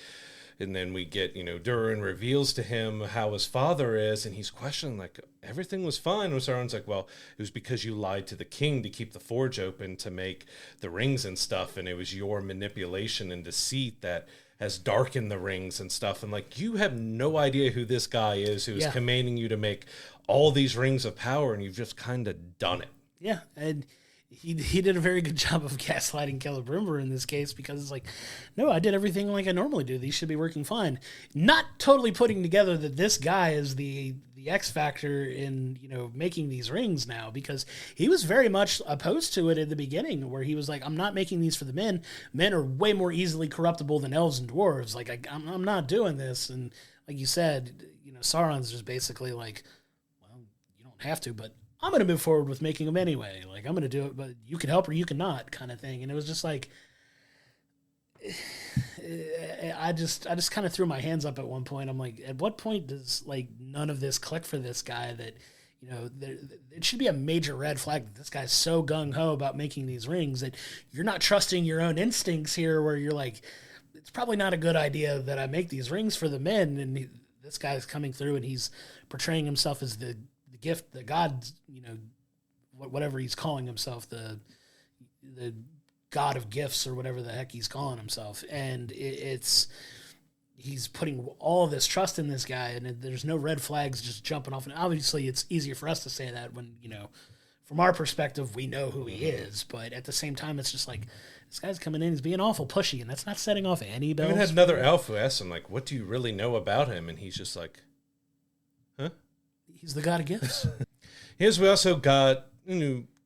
and then we get, you know, Durin reveals to him how his father is, and he's questioning, like, everything was fine. And Sauron's like, well, it was because you lied to the king to keep the forge open to make the rings and stuff, and it was your manipulation and deceit that has darkened the rings and stuff. And like, you have no idea who this guy is who is commanding you to make all these rings of power, and you've just kind of done it. Yeah, and he did a very good job of gaslighting Celebrimbor in this case, because it's like, no, I did everything like I normally do. These should be working fine. Not totally putting together that this guy is the X factor in, you know, making these rings now, because he was very much opposed to it in the beginning, where he was like, I'm not making these for the men. Men are way more easily corruptible than elves and dwarves. Like, I'm not doing this. And like you said, you know, Sauron's just basically like, well, you don't have to, but I'm going to move forward with making them anyway. Like, I'm going to do it, but you can help or you cannot, kind of thing. And it was just like, I just kind of threw my hands up at one point. I'm like, at what point does like none of this click for this guy? That, you know, it should be a major red flag that this guy's so gung-ho about making these rings that you're not trusting your own instincts here, where you're like, it's probably not a good idea that I make these rings for the men. And this guy's coming through and he's portraying himself as the gift, the god, you know, whatever he's calling himself, the god of gifts or whatever the heck he's calling himself. And he's putting all of this trust in this guy, and there's no red flags just jumping off. And obviously it's easier for us to say that when, you know, from our perspective, we know who he is. But at the same time, it's just like, this guy's coming in, he's being awful pushy, and that's not setting off any bells. I even had another elf who asked him, like, what do you really know about him? And he's just like, huh? He's the god of gifts. Here's, we also got,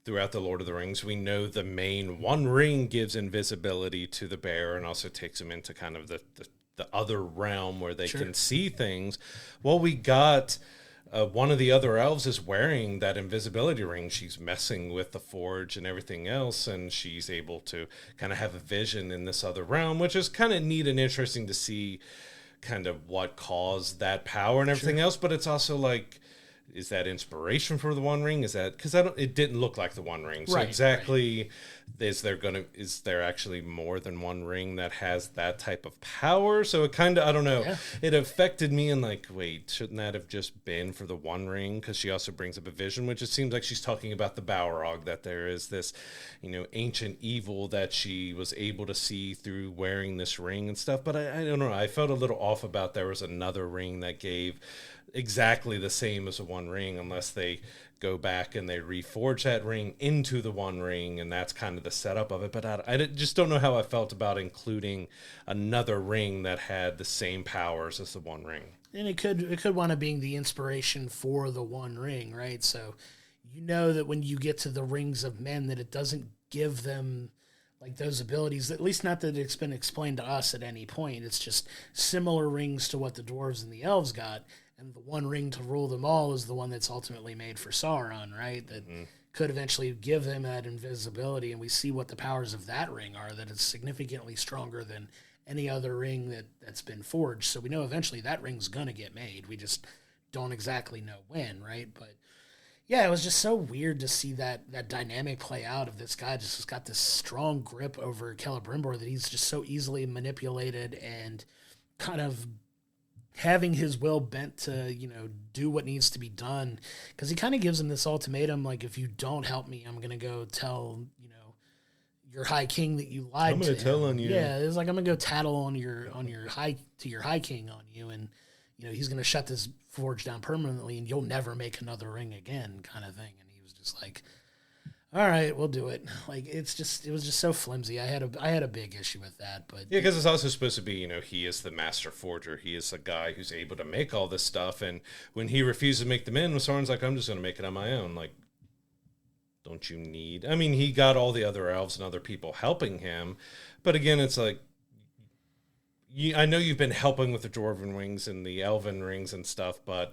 throughout the Lord of the Rings, we know the main one ring gives invisibility to the bear and also takes him into kind of the other realm where they can see things. Well, we got one of the other elves is wearing that invisibility ring. She's messing with the forge and everything else, and she's able to kind of have a vision in this other realm, which is kind of neat and interesting to see kind of what caused that power and everything else. But it's also like, is that inspiration for the One Ring? Is that because it didn't look like the One Ring? So is there actually more than one ring that has that type of power? So it kind of, I don't know. Yeah. It affected me and like, wait, shouldn't that have just been for the One Ring? Because she also brings up a vision, which it seems like she's talking about the Balrog, that there is this, ancient evil that she was able to see through wearing this ring and stuff. But I don't know. I felt a little off about there was another ring that gave exactly the same as a One Ring, unless they go back and they reforge that ring into the One Ring, and that's kind of the setup of it. But I just don't know how I felt about including another ring that had the same powers as the One Ring. And it could wind up being the inspiration for the One Ring, right? So that when you get to the Rings of Men, that it doesn't give them like those abilities, at least not that it's been explained to us at any point. It's just similar rings to what the dwarves and the elves got. And the one ring to rule them all is the one that's ultimately made for Sauron, right? That could eventually give them that invisibility. And we see what the powers of that ring are, that it's significantly stronger than any other ring that's been forged. So we know eventually that ring's going to get made. We just don't exactly know when, right? But yeah, it was just so weird to see that dynamic play out of this guy just has got this strong grip over Celebrimbor that he's just so easily manipulated and kind of having his will bent to, do what needs to be done. Because he kind of gives him this ultimatum, like, if you don't help me, I'm going to go tell, your high king that you lied to. I'm going to tell on you. Yeah, it's like, I'm going to go tattle on your high king on you. And, he's going to shut this forge down permanently and you'll never make another ring again, kind of thing. And he was just like, all right, we'll do it. Like, it was just so flimsy. I had a big issue with that, but yeah, because it's also supposed to be, he is the master forger. He is a guy who's able to make all this stuff. And when he refuses to make them in, Sauron's like, I'm just going to make it on my own. Like, don't you need? I mean, he got all the other elves and other people helping him, but again, it's like, I know you've been helping with the Dwarven rings and the Elven rings and stuff, but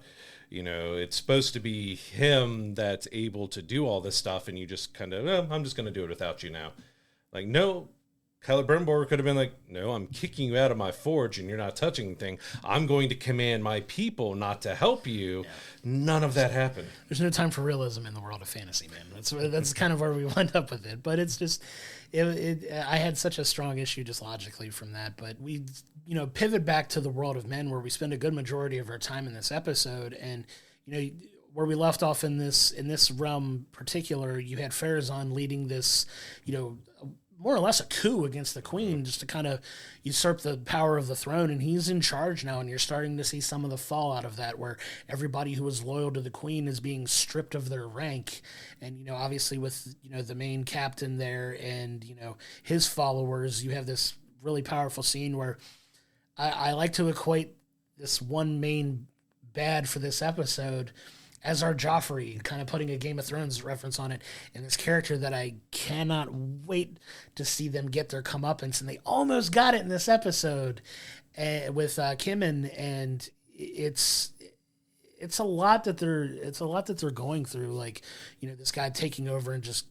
it's supposed to be him that's able to do all this stuff, and you just kind of, I'm just going to do it without you now. Like, no, Celebrimbor could have been like, no, I'm kicking you out of my forge, and you're not touching anything. I'm going to command my people not to help you. Yeah. None of that happened. There's no time for realism in the world of fantasy, man. That's kind of where we wind up with it. But it's just, I had such a strong issue just logically from that. But we, pivot back to the world of men, where we spend a good majority of our time in this episode, and where we left off in this realm particular, you had Pharazôn leading this, more or less a coup against the queen, just to kind of usurp the power of the throne, and he's in charge now, and you're starting to see some of the fallout of that, where everybody who was loyal to the queen is being stripped of their rank, and obviously with the main captain there and his followers, you have this really powerful scene where I like to equate this one main bad for this episode as our Joffrey, kind of putting a Game of Thrones reference on it, and this character that I cannot wait to see them get their comeuppance, and they almost got it in this episode with Kimmin, and it's a lot that they're going through, like this guy taking over and just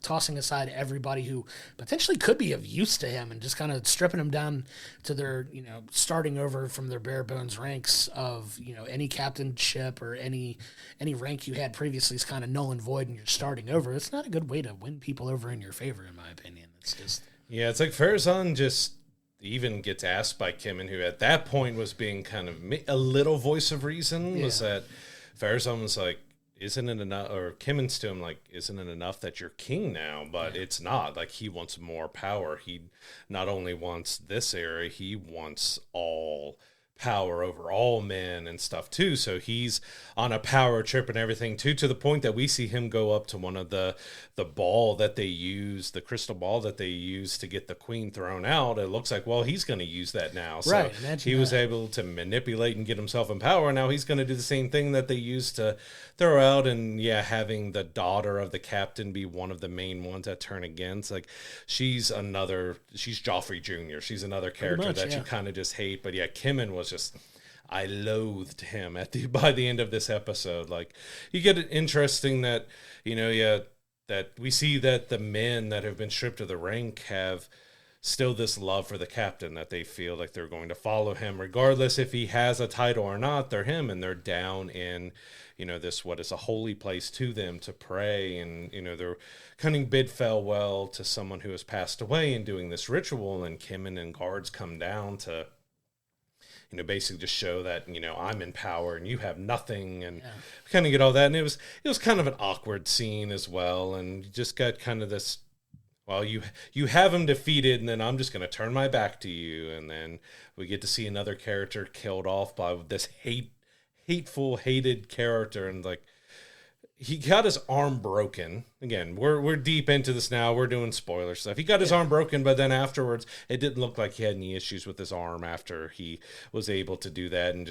tossing aside everybody who potentially could be of use to him, and just kind of stripping them down to their starting over from their bare bones ranks of any captainship or any rank you had previously is kind of null and void, and you're starting over. It's not a good way to win people over in your favor, in my opinion. It's just it's like Pharazôn just even gets asked by Kimmin, who at that point was being kind of a little voice of reason, was that Pharazôn was like, isn't it enough, or Kimmin's to him like, isn't it enough that you're king now? But it's not. Like, he wants more power. He not only wants this area, he wants all power over all men and stuff too. So he's on a power trip and everything too, to the point that we see him go up to one of the ball that they use, the crystal ball that they use to get the queen thrown out. It looks like, well, he's going to use that now. So right, he was able to manipulate and get himself in power. Now he's going to do the same thing that they used to throw out. And yeah, having the daughter of the captain be one of the main ones that turn against, like she's Joffrey Jr. She's another character that you kind of just hate. But yeah, Kimmin was just, I loathed him by the end of this episode. Like, you get it interesting that, that we see that the men that have been stripped of the rank have still this love for the captain, that they feel like they're going to follow him regardless if he has a title or not. They're him, and they're down in, this, what is a holy place to them to pray. And, they're cunning bid farewell to someone who has passed away and doing this ritual. And Kimmin and guards come down to, basically just show that, I'm in power and you have nothing, and kind of get all that. And it was kind of an awkward scene as well. And you just got kind of this, well, you have him defeated, and then I'm just going to turn my back to you. And then we get to see another character killed off by this hated character. And like, he got his arm broken. Again, we're deep into this now. We're doing spoiler stuff. He got his arm broken, but then afterwards, it didn't look like he had any issues with his arm after he was able to do that. And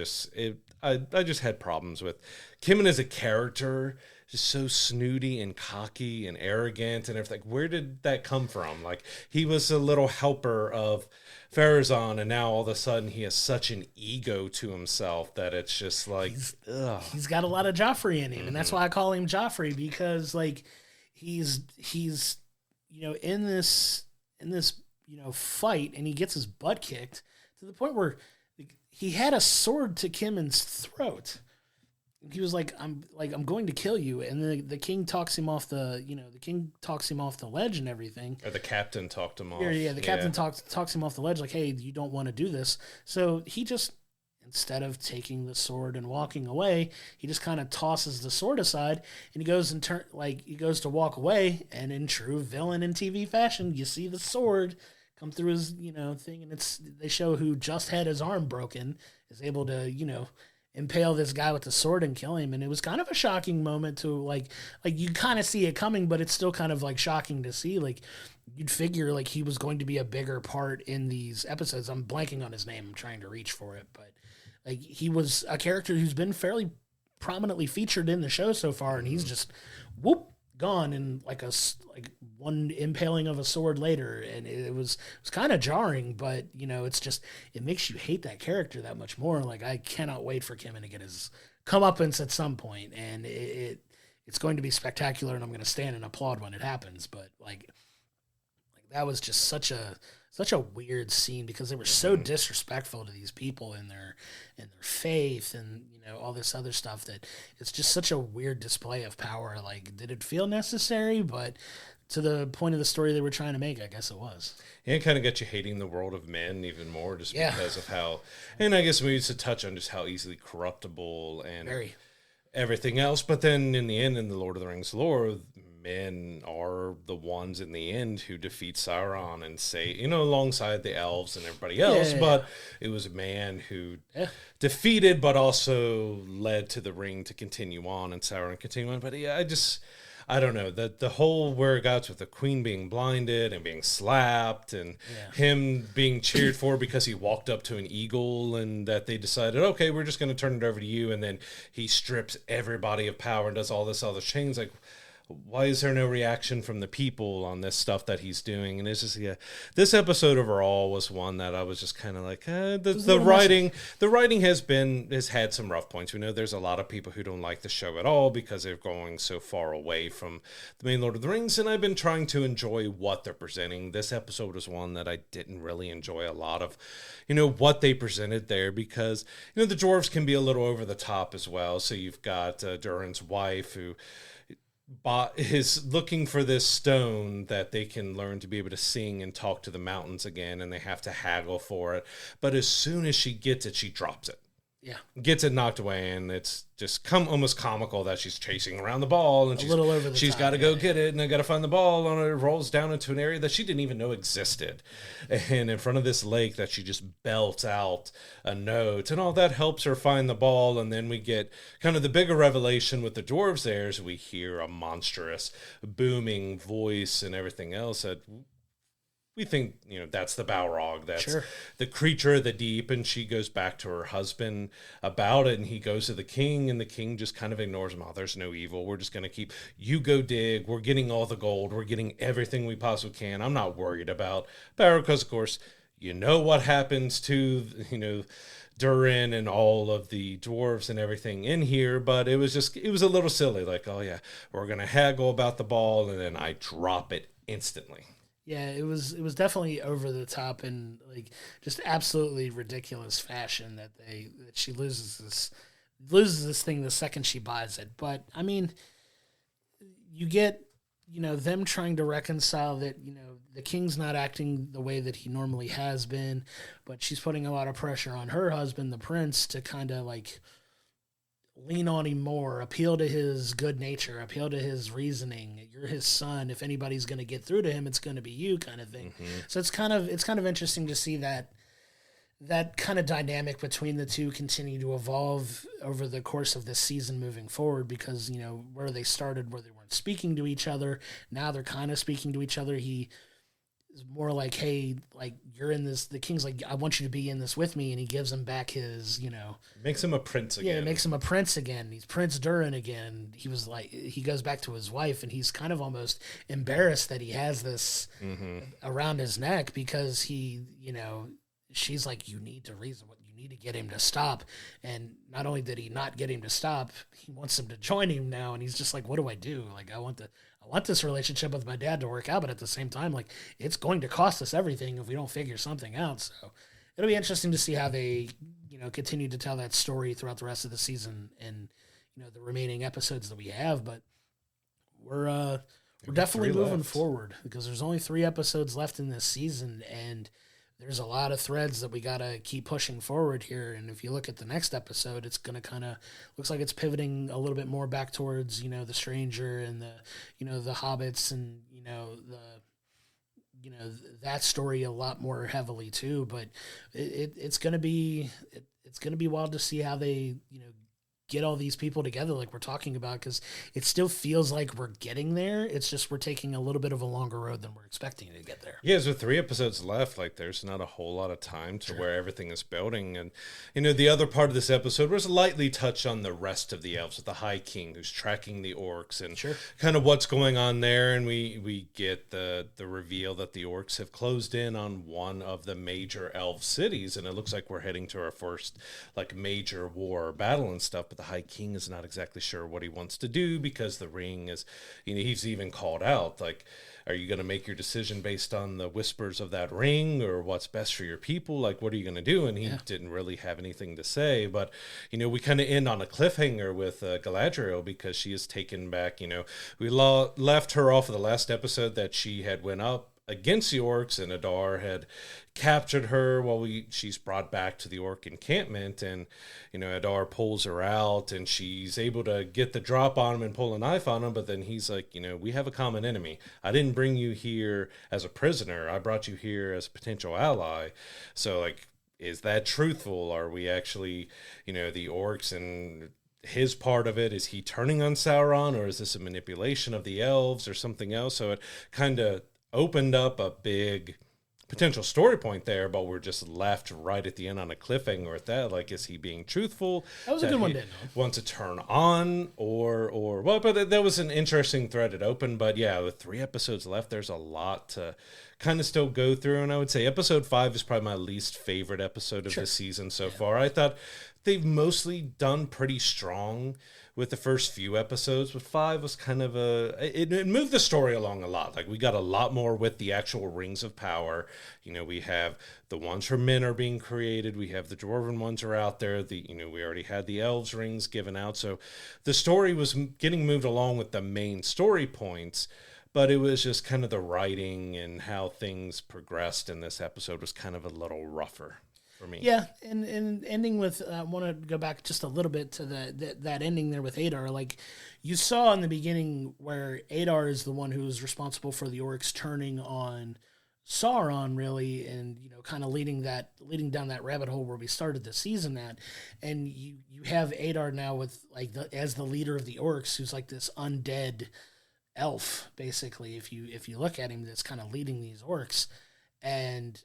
I just had problems with Kimmin as a character, just so snooty and cocky and arrogant and everything. Where did that come from? Like, he was a little helper of Farazan, and now all of a sudden he has such an ego to himself that it's just like, he's got a lot of Joffrey in him, and that's why I call him Joffrey, because like he's in this fight, and he gets his butt kicked to the point where he had a sword to Kimmin's throat. He was like, I'm going to kill you. And the king talks him off the ledge and everything. Or the captain talked him off. Yeah, the captain talks him off the ledge, like, hey, you don't want to do this. So he just, instead of taking the sword and walking away, he just kind of tosses the sword aside, and he goes to walk away, and in true villain and TV fashion, you see the sword come through his, thing, and they show who just had his arm broken is able to, impale this guy with the sword and kill him. And it was kind of a shocking moment to like you kind of see it coming, but it's still kind of like shocking to see. Like, you'd figure like he was going to be a bigger part in these episodes. I'm blanking on his name. I'm trying to reach for it, but like, he was a character who's been fairly prominently featured in the show so far, and he's just gone in like one impaling of a sword later. And it was kind of jarring, but it's just, it makes you hate that character that much more. Like, I cannot wait for Kimmin to get his comeuppance at some point, and it's going to be spectacular, and I'm going to stand and applaud when it happens. But like that was just such a weird scene, because they were so disrespectful to these people and their faith and all this other stuff, that it's just such a weird display of power. Like, did it feel necessary? But to the point of the story they were trying to make, I guess it was. And it kind of got you hating the world of men even more, just because of how, and I guess we used to touch on just how easily corruptible and everything else. But then in the end, in the Lord of the Rings lore, men are the ones in the end who defeat Sauron and say, alongside the elves and everybody else. But it was a man who defeated, but also led to the ring to continue on, and Sauron continue on. But yeah, I don't know, the whole where it got with the queen being blinded and being slapped, and him being cheered for because he walked up to an eagle, and that they decided, okay, we're just going to turn it over to you. And then he strips everybody of power and does all this other things. Like, why is there no reaction from the people on this stuff that he's doing? And it's just, this episode overall was one that I was just kind of like, the writing has had some rough points. We know there's a lot of people who don't like the show at all because they're going so far away from the main Lord of the Rings. And I've been trying to enjoy what they're presenting. This episode was one that I didn't really enjoy a lot of, what they presented there, because, the dwarves can be a little over the top as well. So you've got Durin's wife, who is looking for this stone that they can learn to be able to sing and talk to the mountains again, and they have to haggle for it. But as soon as she gets it, she drops it. gets it knocked away, and it's just almost comical that she's chasing around the ball, and she's a little over the she's top, got to go get it, and I got to find the ball, and it rolls down into an area that she didn't even know existed, and in front of this lake that she just belts out a note, and all that helps her find the ball, and then we get kind of the bigger revelation with the dwarves there, as we hear a monstrous booming voice and everything else that we think, that's the Balrog. That's the creature of the deep. And she goes back to her husband about it. And he goes to the king. And the king just kind of ignores him. Oh, there's no evil. We're just going to you go dig. We're getting all the gold. We're getting everything we possibly can. I'm not worried about Balrog because, of course, what happens to, Durin and all of the dwarves and everything in here. But it was a little silly. Like, oh, yeah, we're going to haggle about the ball. And then I drop it instantly. Yeah, it was definitely over the top and like just absolutely ridiculous fashion that she loses this thing the second she buys it. But I mean, you get them trying to reconcile that the king's not acting the way that he normally has been, but she's putting a lot of pressure on her husband, the prince, to kind of like lean on him more, appeal to his good nature, appeal to his reasoning. You're his son. If anybody's going to get through to him, it's going to be you, kind of thing. Mm-hmm. So it's kind of interesting to see that kind of dynamic between the two continue to evolve over the course of this season moving forward, because where they started, where they weren't speaking to each other, now they're kind of speaking to each other. He is more like, hey, like, you're in this, the king's like, I want you to be in this with me, and he gives him back his, makes him a prince again. Yeah, it makes him a prince again. He's Prince Durin again. He was like, he goes back to his wife, and he's kind of almost embarrassed that he has this around his neck, because he, she's like, you need to reason what you need to get him to stop. And not only did he not get him to stop, he wants him to join him now, and he's just like, what do I do? Like, I want this relationship with my dad to work out, but at the same time, like, it's going to cost us everything if we don't figure something out. So it'll be interesting to see how they, continue to tell that story throughout the rest of the season and, the remaining episodes that we have. But we're definitely moving forward, because there's only 3 episodes left in this season, and there's a lot of threads that we got to keep pushing forward here. And if you look at the next episode, it's going to kind of looks like it's pivoting a little bit more back towards, the stranger and the hobbits and, that story a lot more heavily too. But it's going to be wild to see how they, get all these people together like we're talking about, because it still feels like we're getting there. It's just we're taking a little bit of a longer road than we're expecting to get there. Yeah, with 3 episodes left, like, there's not a whole lot of time to where everything is building. And, the other part of this episode was lightly touch on the rest of the elves, with the High King who's tracking the orcs and kind of what's going on there. And we get the reveal that the orcs have closed in on one of the major elf cities, and it looks like we're heading to our first, like, major war or battle and stuff. But the High King is not exactly sure what he wants to do, because the ring is, he's even called out, like, are you going to make your decision based on the whispers of that ring, or what's best for your people? Like, what are you going to do? And he didn't really have anything to say. But, we kind of end on a cliffhanger with Galadriel, because she is taken back. We left her off of the last episode that she had went up against the orcs, and Adar had captured her while she's brought back to the orc encampment, and Adar pulls her out, and she's able to get the drop on him and pull a knife on him. But then he's like, we have a common enemy. I didn't bring you here as a prisoner. I brought you here as a potential ally. So, like, is that truthful? Are we actually, the orcs and his part of it, is he turning on Sauron, or is this a manipulation of the elves or something else? So it kind of opened up a big potential story point there, but we're just left right at the end on a cliffhanger at that. Like, is he being truthful? That was a good one, Dan. Want to turn on, or well, but that was an interesting thread it opened. But yeah, with 3 episodes left, there's a lot to kind of still go through. And I would say episode 5 is probably my least favorite episode of the season so far. I thought they've mostly done pretty strong with the first few episodes, but 5 was kind of it moved the story along a lot. Like, we got a lot more with the actual rings of power. We have the ones for men are being created. We have the dwarven ones are out there. We already had the elves rings given out. So the story was getting moved along with the main story points, but it was just kind of the writing and how things progressed in this episode was kind of a little rougher for me. Yeah, and ending with, I want to go back just a little bit to that ending there with Adar. Like, you saw in the beginning where Adar is the one who is responsible for the orcs turning on Sauron, really, and kind of leading down that rabbit hole where we started the season at. And you have Adar now with as the leader of the orcs, who's like this undead elf, basically. If you look at him, that's kind of leading these orcs, and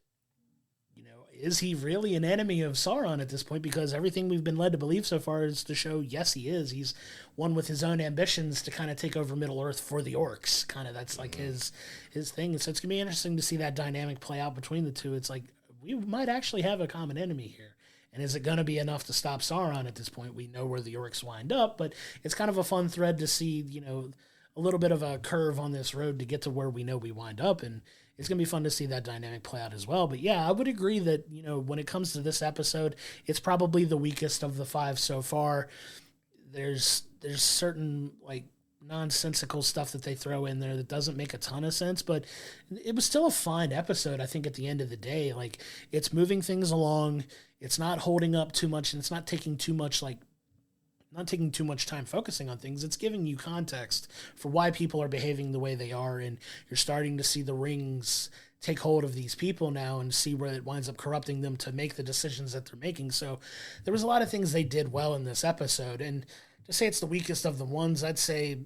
is he really an enemy of Sauron at this point? Because everything we've been led to believe so far is to show, yes, he is. He's one with his own ambitions to kind of take over Middle Earth for the orcs. Kind of that's like his thing. So it's going to be interesting to see that dynamic play out between the two. It's like, we might actually have a common enemy here. And is it going to be enough to stop Sauron at this point? We know where the orcs wind up, but it's kind of a fun thread to see, a little bit of a curve on this road to get to where we know we wind up. And it's going to be fun to see that dynamic play out as well. But yeah, I would agree that, when it comes to this episode, it's probably the weakest of the 5 so far. There's certain nonsensical stuff that they throw in there that doesn't make a ton of sense, but it was still a fine episode. I think at the end of the day, it's moving things along. It's not holding up too much, and it's not taking too much time focusing on things. It's giving you context for why people are behaving the way they are, and you're starting to see the rings take hold of these people now and see where it winds up corrupting them to make the decisions that they're making. So there was a lot of things they did well in this episode, and to say it's the weakest of the ones, I'd say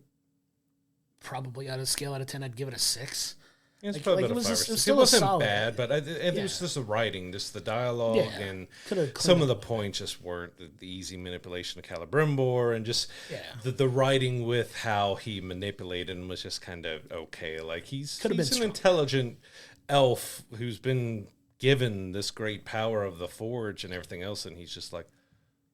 probably on a scale out of 10, I'd give it a 6. It's probably about a 5 or 6. It wasn't bad, but it was just the writing, just the dialogue, and some of the points just weren't the easy manipulation of Celebrimbor, and just the writing with how he manipulated him was just kind of okay. Like, he's an intelligent elf who's been given this great power of the Forge and everything else, and he's just like,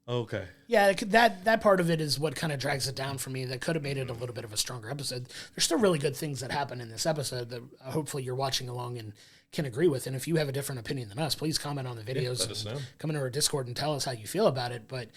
okay. Yeah, that part of it is what kind of drags it down for me. That could have made it a little bit of a stronger episode. There's still really good things that happen in this episode that hopefully you're watching along and can agree with. And if you have a different opinion than us, please comment on the videos. Let us know. Come into our Discord and tell us how you feel about it. But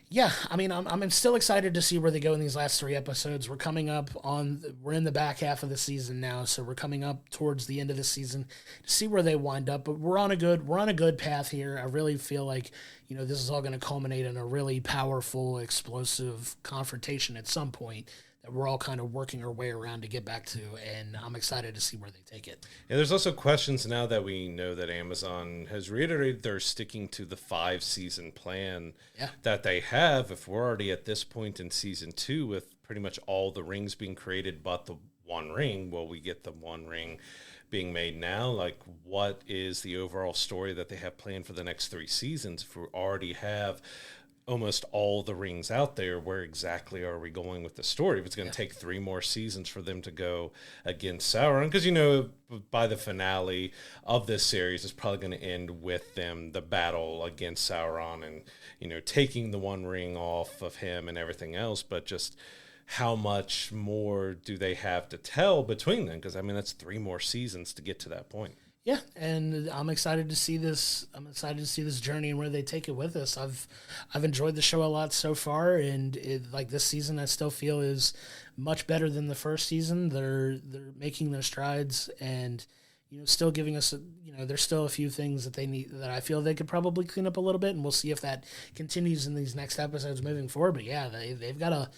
yeah, I mean, I'm still excited to see where they go in these last 3 episodes. We're in the back half of the season now, so we're coming up towards the end of the season to see where they wind up. But we're on a good path here. I really feel like, this is all going to culminate in a really powerful, explosive confrontation at some point that we're all kind of working our way around to get back to, and I'm excited to see where they take it. Yeah, there's also questions now that we know that Amazon has reiterated they're sticking to the 5-season plan that they have. If we're already at this point in season 2 with pretty much all the rings being created but the one ring, will we get the one ring being made now? Like, what is the overall story that they have planned for the next 3 seasons? If we already have almost all the rings out there, where exactly are we going with the story? If it's going to take 3 more seasons for them to go against Sauron, because by the finale of this series, it's probably going to end with them, the battle against Sauron, and taking the one ring off of him and everything else. But just how much more do they have to tell between them? Because that's 3 more seasons to get to that point. Yeah, and I'm excited to see this. I'm excited to see this journey and where they take it with us. I've enjoyed the show a lot so far, and this season I still feel is much better than the first season. They're making their strides, and still giving us there's still a few things that they need that I feel they could probably clean up a little bit, and we'll see if that continues in these next episodes moving forward. But yeah, they've got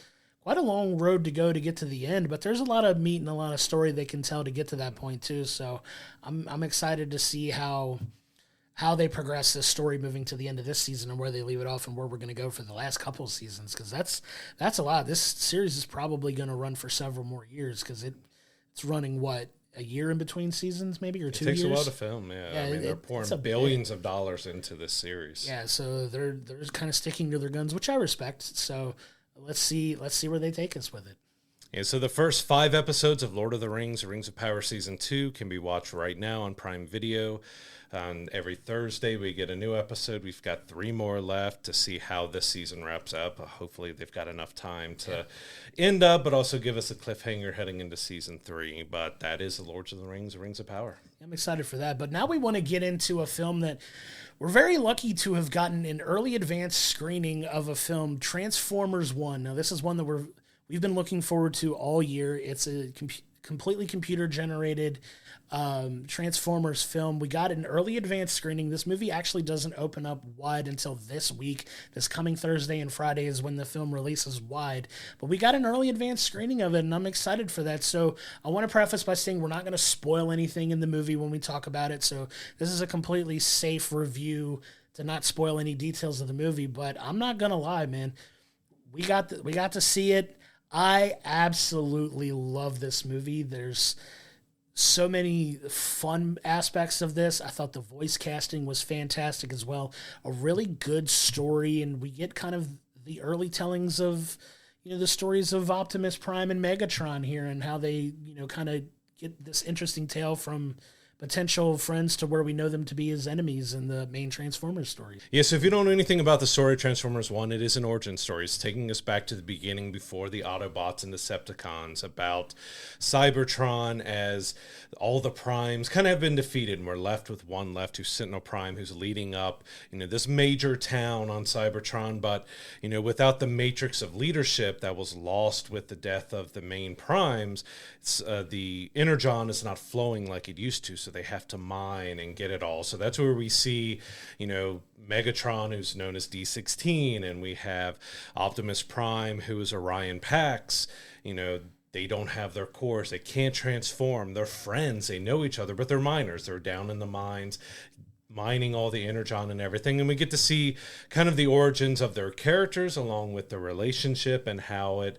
quite a long road to go to get to the end, but there's a lot of meat and a lot of story they can tell to get to that point too. So I'm excited to see how they progress this story moving to the end of this season and where they leave it off and where we're going to go for the last couple of seasons, because that's a lot. This series is probably going to run for several more years, because it's running a year in between seasons, maybe, or 2 years. It takes a while to film. Yeah, they're pouring billions of dollars into this series. Yeah, so they're kind of sticking to their guns, which I respect. So let's see where they take us with it. Yeah, so the first 5 episodes of Lord of the Rings, Rings of Power Season 2 can be watched right now on Prime Video. Every Thursday we get a new episode. We've got 3 more left to see how this season wraps up. Hopefully they've got enough time to end up, but also give us a cliffhanger heading into Season 3. But that is The Lord of the Rings, Rings of Power. I'm excited for that. But now we want to get into a film that we're very lucky to have gotten an early advance screening of, a film, Transformers 1. Now, this is one that we've been looking forward to all year. It's a completely computer-generated Transformers film. We got an early advance screening. This movie actually doesn't open up wide until this week. This coming Thursday and Friday is when the film releases wide. But we got an early advance screening of it, and I'm excited for that. So I want to preface by saying we're not going to spoil anything in the movie when we talk about it. So this is a completely safe review to not spoil any details of the movie. But I'm not going to lie, man. We got to see it. I absolutely love this movie. There's so many fun aspects of this. I thought the voice casting was fantastic as well. A really good story, and we get kind of the early tellings of, the stories of Optimus Prime and Megatron here, and how they, kind of get this interesting tale from potential friends to where we know them to be as enemies in the main Transformers story. Yeah, so if you don't know anything about the story of Transformers 1, it is an origin story. It's taking us back to the beginning before the Autobots and Decepticons, about Cybertron as all the Primes kind of have been defeated, and we're left with one left, who's Sentinel Prime, who's leading up, this major town on Cybertron. But, without the matrix of leadership that was lost with the death of the main Primes, the Energon is not flowing like it used to, so they have to mine and get it all. So that's where we see, Megatron, who's known as D16, and we have Optimus Prime, who is Orion Pax. They don't have their cores. They can't transform. They're friends. They know each other, but they're miners. They're down in the mines, mining all the Energon and everything. And we get to see kind of the origins of their characters, along with the relationship and how it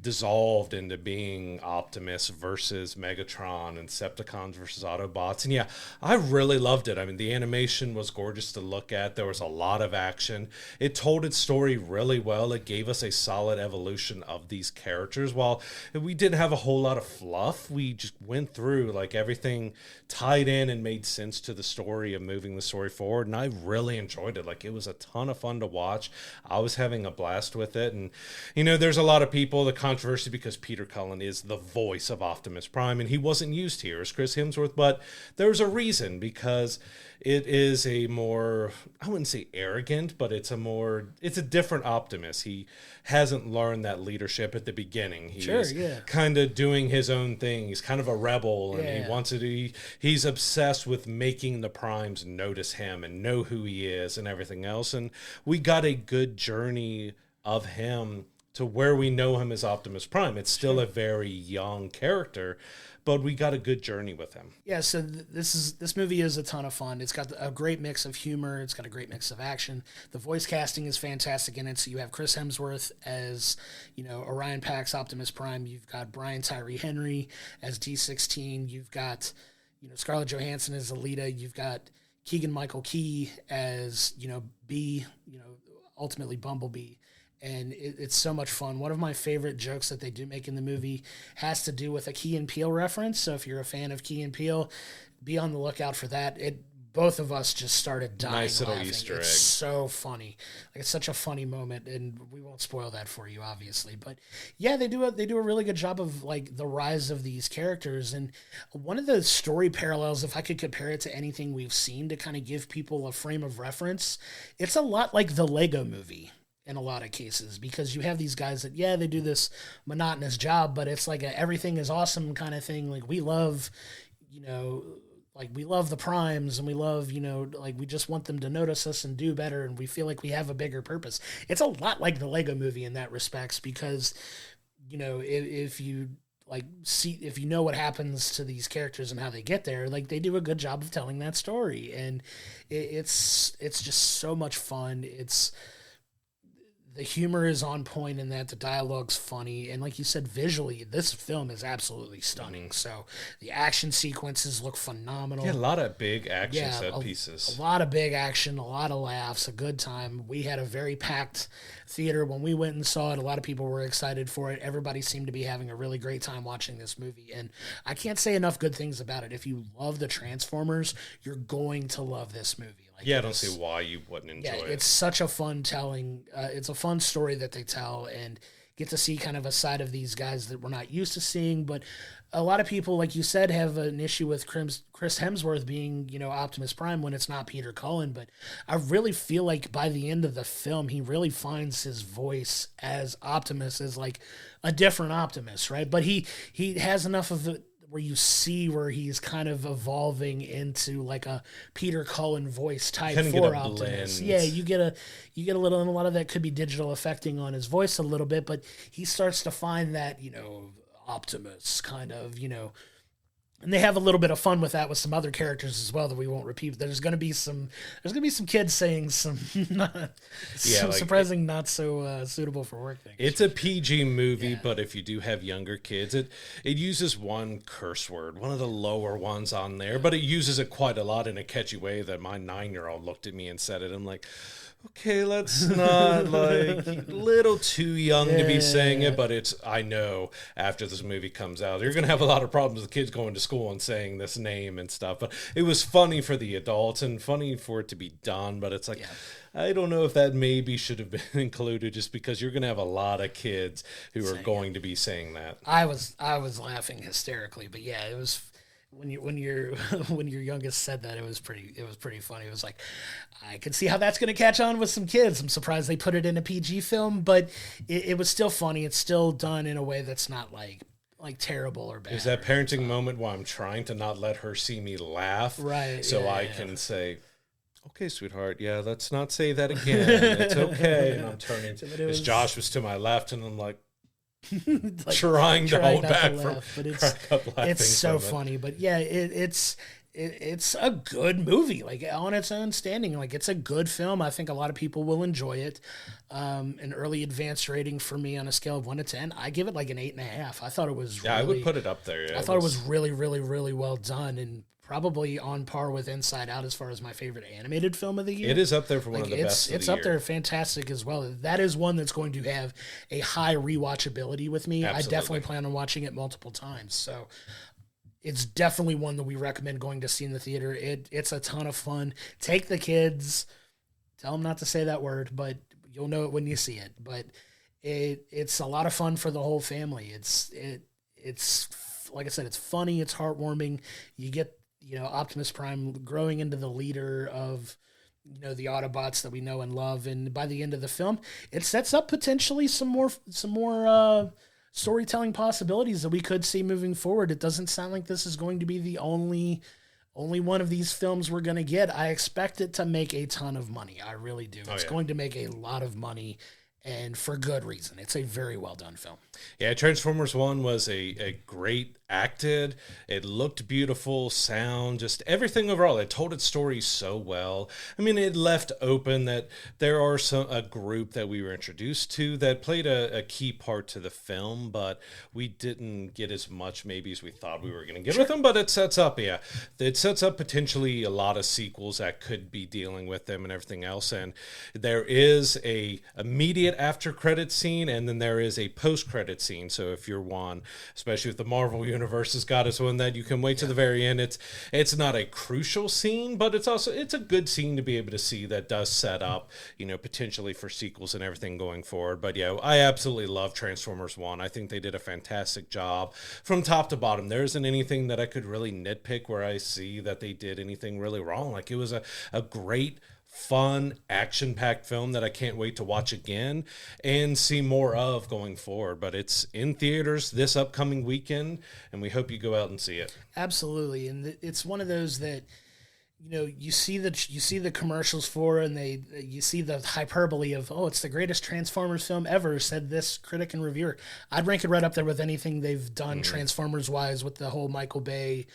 dissolved into being Optimus versus Megatron and Decepticons versus Autobots. And yeah, I really loved it. I mean, the animation was gorgeous to look at. There was a lot of action. It told its story really well. It gave us a solid evolution of these characters. While we didn't have a whole lot of fluff, we just went through, like, everything tied in and made sense to the story of moving the story forward. And I really enjoyed it. Like, it was a ton of fun to watch. I was having a blast with it. And, there's a lot of people, the controversy, because Peter Cullen is the voice of Optimus Prime, and he wasn't used here as Chris Hemsworth, but there's a reason, because it is a more, I wouldn't say arrogant, but it's a different Optimus. He hasn't learned that leadership at the beginning. He's kind of doing his own thing. He's kind of a rebel, and he wants to, he's obsessed with making the Primes notice him and know who he is and everything else. And we got a good journey of him to where we know him as Optimus Prime. It's still a very young character, but we got a good journey with him. Yeah, so this movie is a ton of fun. It's got a great mix of humor. It's got a great mix of action. The voice casting is fantastic in it. So you have Chris Hemsworth as, Orion Pax, Optimus Prime. You've got Brian Tyree Henry as D16. You've got, Scarlett Johansson as Alita. You've got Keegan-Michael Key as, B, ultimately Bumblebee. And it's so much fun. One of my favorite jokes that they do make in the movie has to do with a Key and Peele reference. So if you're a fan of Key and Peele, be on the lookout for that. Both of us just started dying. Nice little laughing. Easter egg. It's so funny. Like, it's such a funny moment, and we won't spoil that for you, obviously. But yeah, they do a really good job of, like, the rise of these characters. And one of the story parallels, if I could compare it to anything we've seen to kind of give people a frame of reference, it's a lot like the Lego Movie in a lot of cases, because you have these guys that, they do this monotonous job, but it's like everything is awesome kind of thing. Like, we love, we love the Primes, and we love, we just want them to notice us and do better, and we feel like we have a bigger purpose. It's a lot like the Lego Movie in that respects, because, if you if you know what happens to these characters and how they get there, like, they do a good job of telling that story. And it's just so much fun. The humor is on point in that. The dialogue's funny. And like you said, visually, this film is absolutely stunning. So the action sequences look phenomenal. Yeah, a lot of big action set pieces. A lot of big action, a lot of laughs, a good time. We had a very packed theater when we went and saw it. A lot of people were excited for it. Everybody seemed to be having a really great time watching this movie. And I can't say enough good things about it. If you love the Transformers, you're going to love this movie. I don't see why you wouldn't enjoy it. It's such a fun telling. It's a fun story that they tell, and get to see kind of a side of these guys that we're not used to seeing. But a lot of people, like you said, have an issue with Chris Hemsworth being, Optimus Prime when it's not Peter Cullen. But I really feel like by the end of the film, he really finds his voice as Optimus, as like a different Optimus, right? But he has enough of it where you see where he's kind of evolving into like a Peter Cullen voice type for Optimus. Yeah, you get a little, and a lot of that could be digital affecting on his voice a little bit, but he starts to find that, Optimus kind of, and they have a little bit of fun with that with some other characters as well that we won't repeat. There's going to be some kids saying some surprising, not so suitable for work things. It's a PG movie, but if you do have younger kids, it uses one curse word, one of the lower ones on there, but it uses it quite a lot in a catchy way that my 9-year-old looked at me and said it. I'm like, okay, let's not, like, a little too young to be saying it, but I know after this movie comes out, you're going to have a lot of problems with kids going to school and saying this name and stuff, but it was funny for the adults and funny for it to be done, but it's like, I don't know if that maybe should have been included, just because you're going to have a lot of kids who are going to be saying that. I was laughing hysterically, but yeah, it was... When your youngest said that, it was pretty funny. It was like, I could see how that's going to catch on with some kids. I'm surprised they put it in a PG film, but it was still funny. It's still done in a way that's not like terrible or bad. There's that parenting moment where I'm trying to not let her see me laugh, right? So I can say, okay, sweetheart, let's not say that again. It's okay. And I'm turning as Josh was to my left, and I'm like, trying to hold back from crack up laughing. It's so funny, but yeah, it's a good movie, like on its own standing. Like, it's a good film. I think a lot of people will enjoy it. An early advanced rating for me on a scale of 1 to 10, I give it like an 8.5. I thought it was I would put it up there. I thought it was really, really, really well done, and probably on par with Inside Out as far as my favorite animated film of the year. It is up there for one of the best of the year. It's up there, fantastic as well. That is one that's going to have a high rewatchability with me. Absolutely. I definitely plan on watching it multiple times. So it's definitely one that we recommend going to see in the theater. It's a ton of fun. Take the kids. Tell them not to say that word, but you'll know it when you see it. But it's a lot of fun for the whole family. It's like I said, it's funny. It's heartwarming. You get Optimus Prime growing into the leader of, the Autobots that we know and love. And by the end of the film, it sets up potentially some more storytelling possibilities that we could see moving forward. It doesn't sound like this is going to be the only one of these films we're going to get. I expect it to make a ton of money. I really do. It's going to make a lot of money, and for good reason. It's a very well done film. Yeah, Transformers 1 was a great acted. It looked beautiful, sound, just everything overall. It told its story so well. I mean, it left open that there are a group that we were introduced to that played a key part to the film, but we didn't get as much maybe as we thought we were going to get with them. But it sets up potentially a lot of sequels that could be dealing with them and everything else. And there is a immediate after credit scene, and then there is a post credit scene. So if you're one, especially with the Marvel Universe has got us one that you can wait to the very end. It's not a crucial scene, but it's a good scene to be able to see that does set up, potentially for sequels and everything going forward. But yeah, I absolutely love Transformers 1. I think they did a fantastic job from top to bottom. There isn't anything that I could really nitpick where I see that they did anything really wrong. Like, it was a great, fun, action-packed film that I can't wait to watch again and see more of going forward. But it's in theaters this upcoming weekend, and we hope you go out and see it. Absolutely, and it's one of those that you see the commercials for, and you see the hyperbole of, oh, it's the greatest Transformers film ever, said this critic and reviewer. I'd rank it right up there with anything they've done Transformers-wise with the whole Michael Bay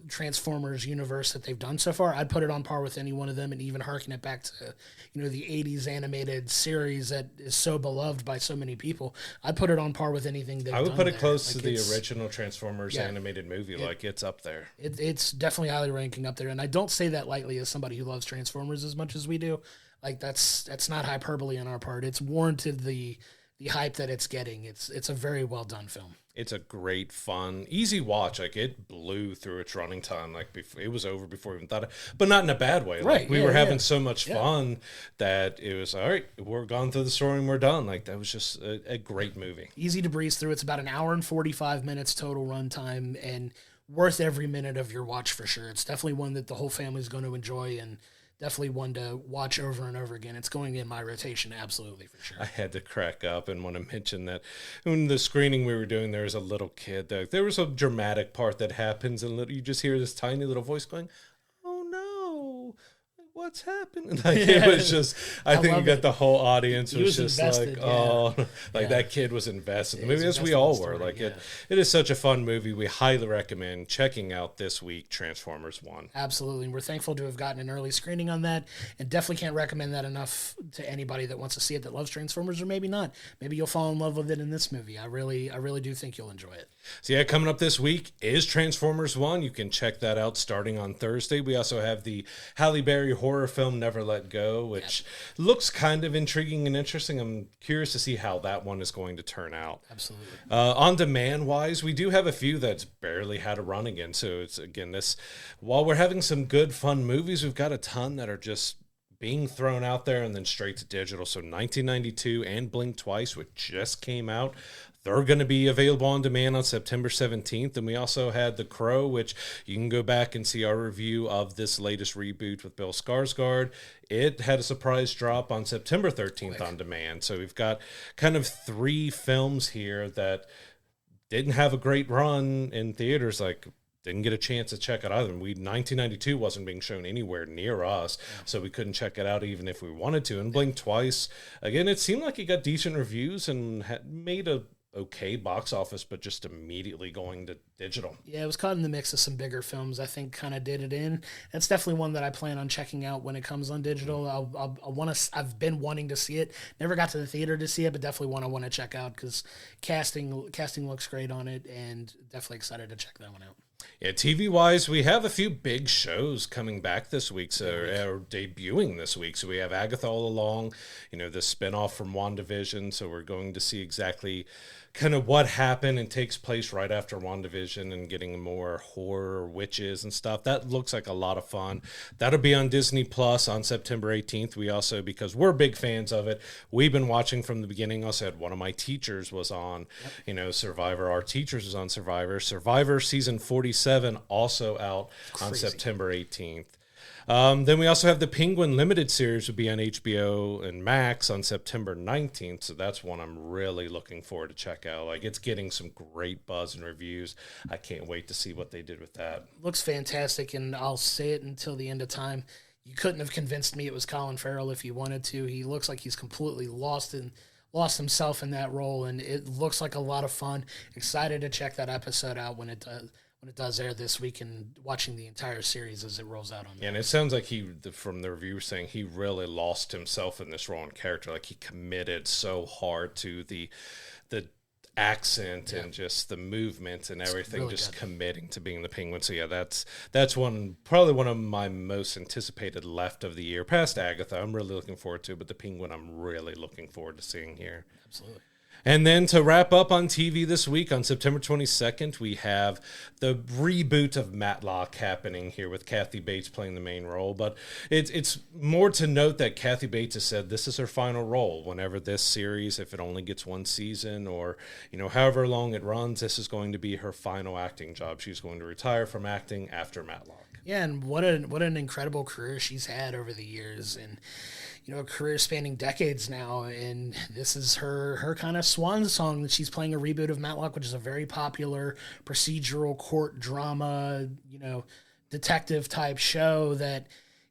Transformers universe that they've done so far. I'd put it on par with any one of them, and even harken it back to, the 80s animated series that is so beloved by so many people. I'd put it on par with anything they've done. I would put it close to the original Transformers animated movie. It's up there. It's definitely highly ranking up there, and I don't say that lightly as somebody who loves Transformers as much as we do. Like, that's not hyperbole on our part. It's warranted the the hype that it's getting. It's a very well done film. It's a great, fun, easy watch. Like, it blew through its running time. Like, it was over before we even thought it, but not in a bad way. Right. Like, we were having so much fun that it was, all right, we're gone through the story and we're done. Like, that was just a great movie. Easy to breeze through. It's about an hour and 45 minutes total runtime, and worth every minute of your watch for sure. It's definitely one that the whole family's going to enjoy, and definitely one to watch over and over again. It's going in my rotation, absolutely, for sure. I had to crack up and want to mention that in the screening we were doing, there was a little kid. There was a dramatic part that happens, and you just hear this tiny little voice going, "Oh no, what's happening?" Like, it was just, I think you got the whole audience was just invested, like, oh, like that kid was invested in the movie, as we all were. Like, it is such a fun movie. We highly recommend checking out this week Transformers 1. Absolutely. And we're thankful to have gotten an early screening on that, and definitely can't recommend that enough to anybody that wants to see it, that loves Transformers, or maybe not. Maybe you'll fall in love with it in this movie. I really do think you'll enjoy it. So yeah, coming up this week is Transformers 1. You can check that out starting on Thursday. We also have the Halle Berry horror film Never Let Go, which looks kind of intriguing and interesting. I'm curious to see how that one is going to turn out. Absolutely. On demand wise, we do have a few that's barely had a run again. So it's, again, this, while we're having some good fun movies, we've got a ton that are just being thrown out there and then straight to digital. So 1992 and Blink Twice, which just came out, they're going to be available on demand on September 17th. And we also had The Crow, which you can go back and see our review of this latest reboot with Bill Skarsgård. It had a surprise drop on September 13th on demand. So we've got kind of 3 films here that didn't have a great run in theaters, like didn't get a chance to check it either. 1992 wasn't being shown anywhere near us, so we couldn't check it out even if we wanted to. And Blink Twice, again, it seemed like it got decent reviews and had made a okay box office, but just immediately going to digital. Yeah, it was caught in the mix of some bigger films, I think, kind of did it in. It's definitely one that I plan on checking out when it comes on digital. I've been wanting to see it. Never got to the theater to see it, but definitely one I want to check out because casting looks great on it, and definitely excited to check that one out. Yeah, TV-wise, we have a few big shows coming back this week, or debuting this week. So we have Agatha All Along, the spinoff from WandaVision. So we're going to see exactly kind of what happened and takes place right after WandaVision, and getting more horror, witches and stuff. That looks like a lot of fun. That'll be on Disney Plus on September 18th. We also, because we're big fans of it, we've been watching from the beginning. Also had one of my teachers was on, Survivor. Our teachers was on Survivor. Survivor season 47 also out on September 18th. Then we also have the Penguin Limited series will be on HBO and Max on September 19th. So that's one I'm really looking forward to check out. Like, it's getting some great buzz and reviews. I can't wait to see what they did with that. Looks fantastic, and I'll say it until the end of time. You couldn't have convinced me it was Colin Farrell if you wanted to. He looks like he's completely lost himself in that role, and it looks like a lot of fun. Excited to check that episode out when it does air this week, and watching the entire series as it rolls out on. Yeah, and it sounds like from the reviewer saying he really lost himself in this role and character. Like, he committed so hard to the accent and just the movement and everything, really just committing to being the Penguin. So yeah, that's probably one of my most anticipated left of the year, past Agatha. I'm really looking forward to, but the Penguin I'm really looking forward to seeing here. Absolutely. And then to wrap up on TV this week, on September 22nd, we have the reboot of Matlock happening here with Kathy Bates playing the main role. But it's more to note that Kathy Bates has said this is her final role. Whenever this series, if it only gets one season or, however long it runs, this is going to be her final acting job. She's going to retire from acting after Matlock. Yeah, and what an incredible career she's had over the years, and a career spanning decades now, and this is her kind of swan song that she's playing a reboot of Matlock, which is a very popular procedural court drama, detective type show that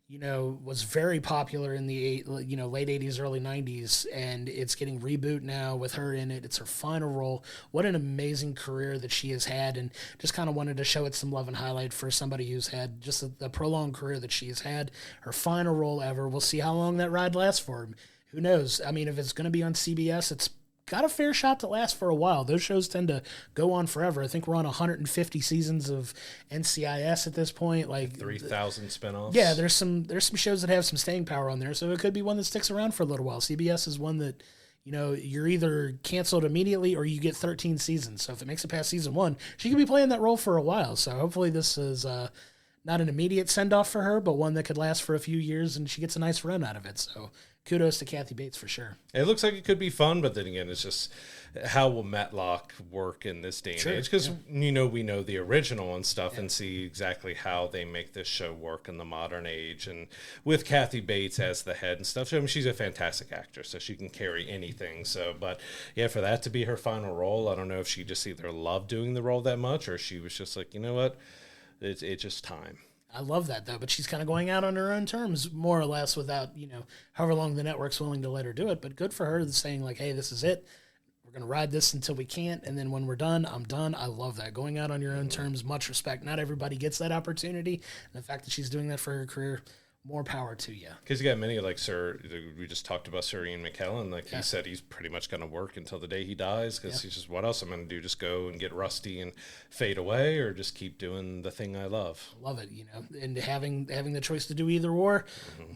was very popular in the late 80s, early 90s, and it's getting reboot now with her in it. It's her final role. What an amazing career that she has had, and just kind of wanted to show it some love and highlight for somebody who's had just a prolonged career that she has had. Her final role ever. We'll see how long that ride lasts for. Who knows? I mean, if it's going to be on CBS, it's got a fair shot to last for a while. Those shows tend to go on forever. I think we're on 150 seasons of NCIS at this point. Like 3,000 spinoffs. Yeah, there's some shows that have some staying power on there, so it could be one that sticks around for a little while. CBS is one that, you're either canceled immediately or you get 13 seasons. So if it makes it past season 1, she could be playing that role for a while. So hopefully this is not an immediate send-off for her, but one that could last for a few years and she gets a nice run out of it. So kudos to Kathy Bates for sure. It looks like it could be fun, but then again, it's just how will Matlock work in this day and age? Because, we know the original and stuff and see exactly how they make this show work in the modern age. And with Kathy Bates as the head and stuff, I mean, she's a fantastic actress, so she can carry anything. So, but yeah, for that to be her final role, I don't know if she just either loved doing the role that much or she was just like, you know what, it's just time. I love that, though, but she's kind of going out on her own terms, more or less, without, however long the network's willing to let her do it. But good for her saying, like, hey, this is it. We're going to ride this until we can't, and then when we're done, I'm done. I love that. Going out on your own terms, much respect. Not everybody gets that opportunity, and the fact that she's doing that for her career, more power to you. Because you got many, like we just talked about Sir Ian McKellen. Like he said, he's pretty much going to work until the day he dies because he's just, what else I'm going to do? Just go and get rusty and fade away, or just keep doing the thing I love? Love it, and having the choice to do either or,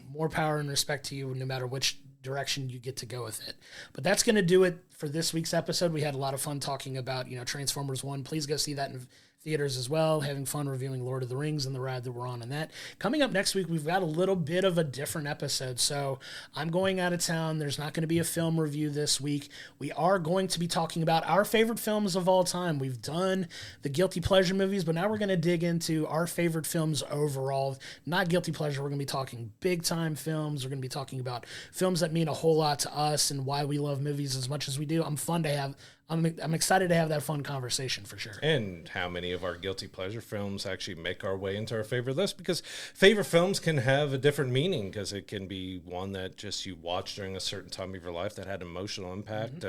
more power and respect to you no matter which direction you get to go with it. But that's going to do it for this week's episode. We had a lot of fun talking about, Transformers 1. Please go see that in theaters as well, having fun reviewing Lord of the Rings and the ride that we're on in that. Coming up next week, we've got a little bit of a different episode. So I'm going out of town. There's not going to be a film review this week. We are going to be talking about our favorite films of all time. We've done the guilty pleasure movies, but now we're going to dig into our favorite films overall. Not guilty pleasure. We're going to be talking big time films. We're going to be talking about films that mean a whole lot to us and why we love movies as much as we do. I'm excited to have that fun conversation for sure. And how many of our guilty pleasure films actually make our way into our favorite list? Because favorite films can have a different meaning, because it can be one that just you watch during a certain time of your life that had emotional impact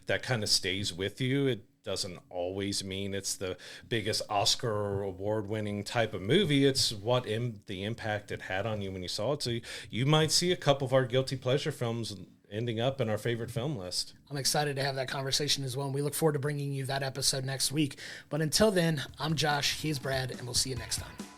that kind of stays with you. It doesn't always mean it's the biggest Oscar award-winning type of movie. It's what the impact it had on you when you saw it. So you might see a couple of our guilty pleasure films ending up in our favorite film list. I'm excited to have that conversation as well, and we look forward to bringing you that episode next week. But until then, I'm Josh, he's Brad, and we'll see you next time.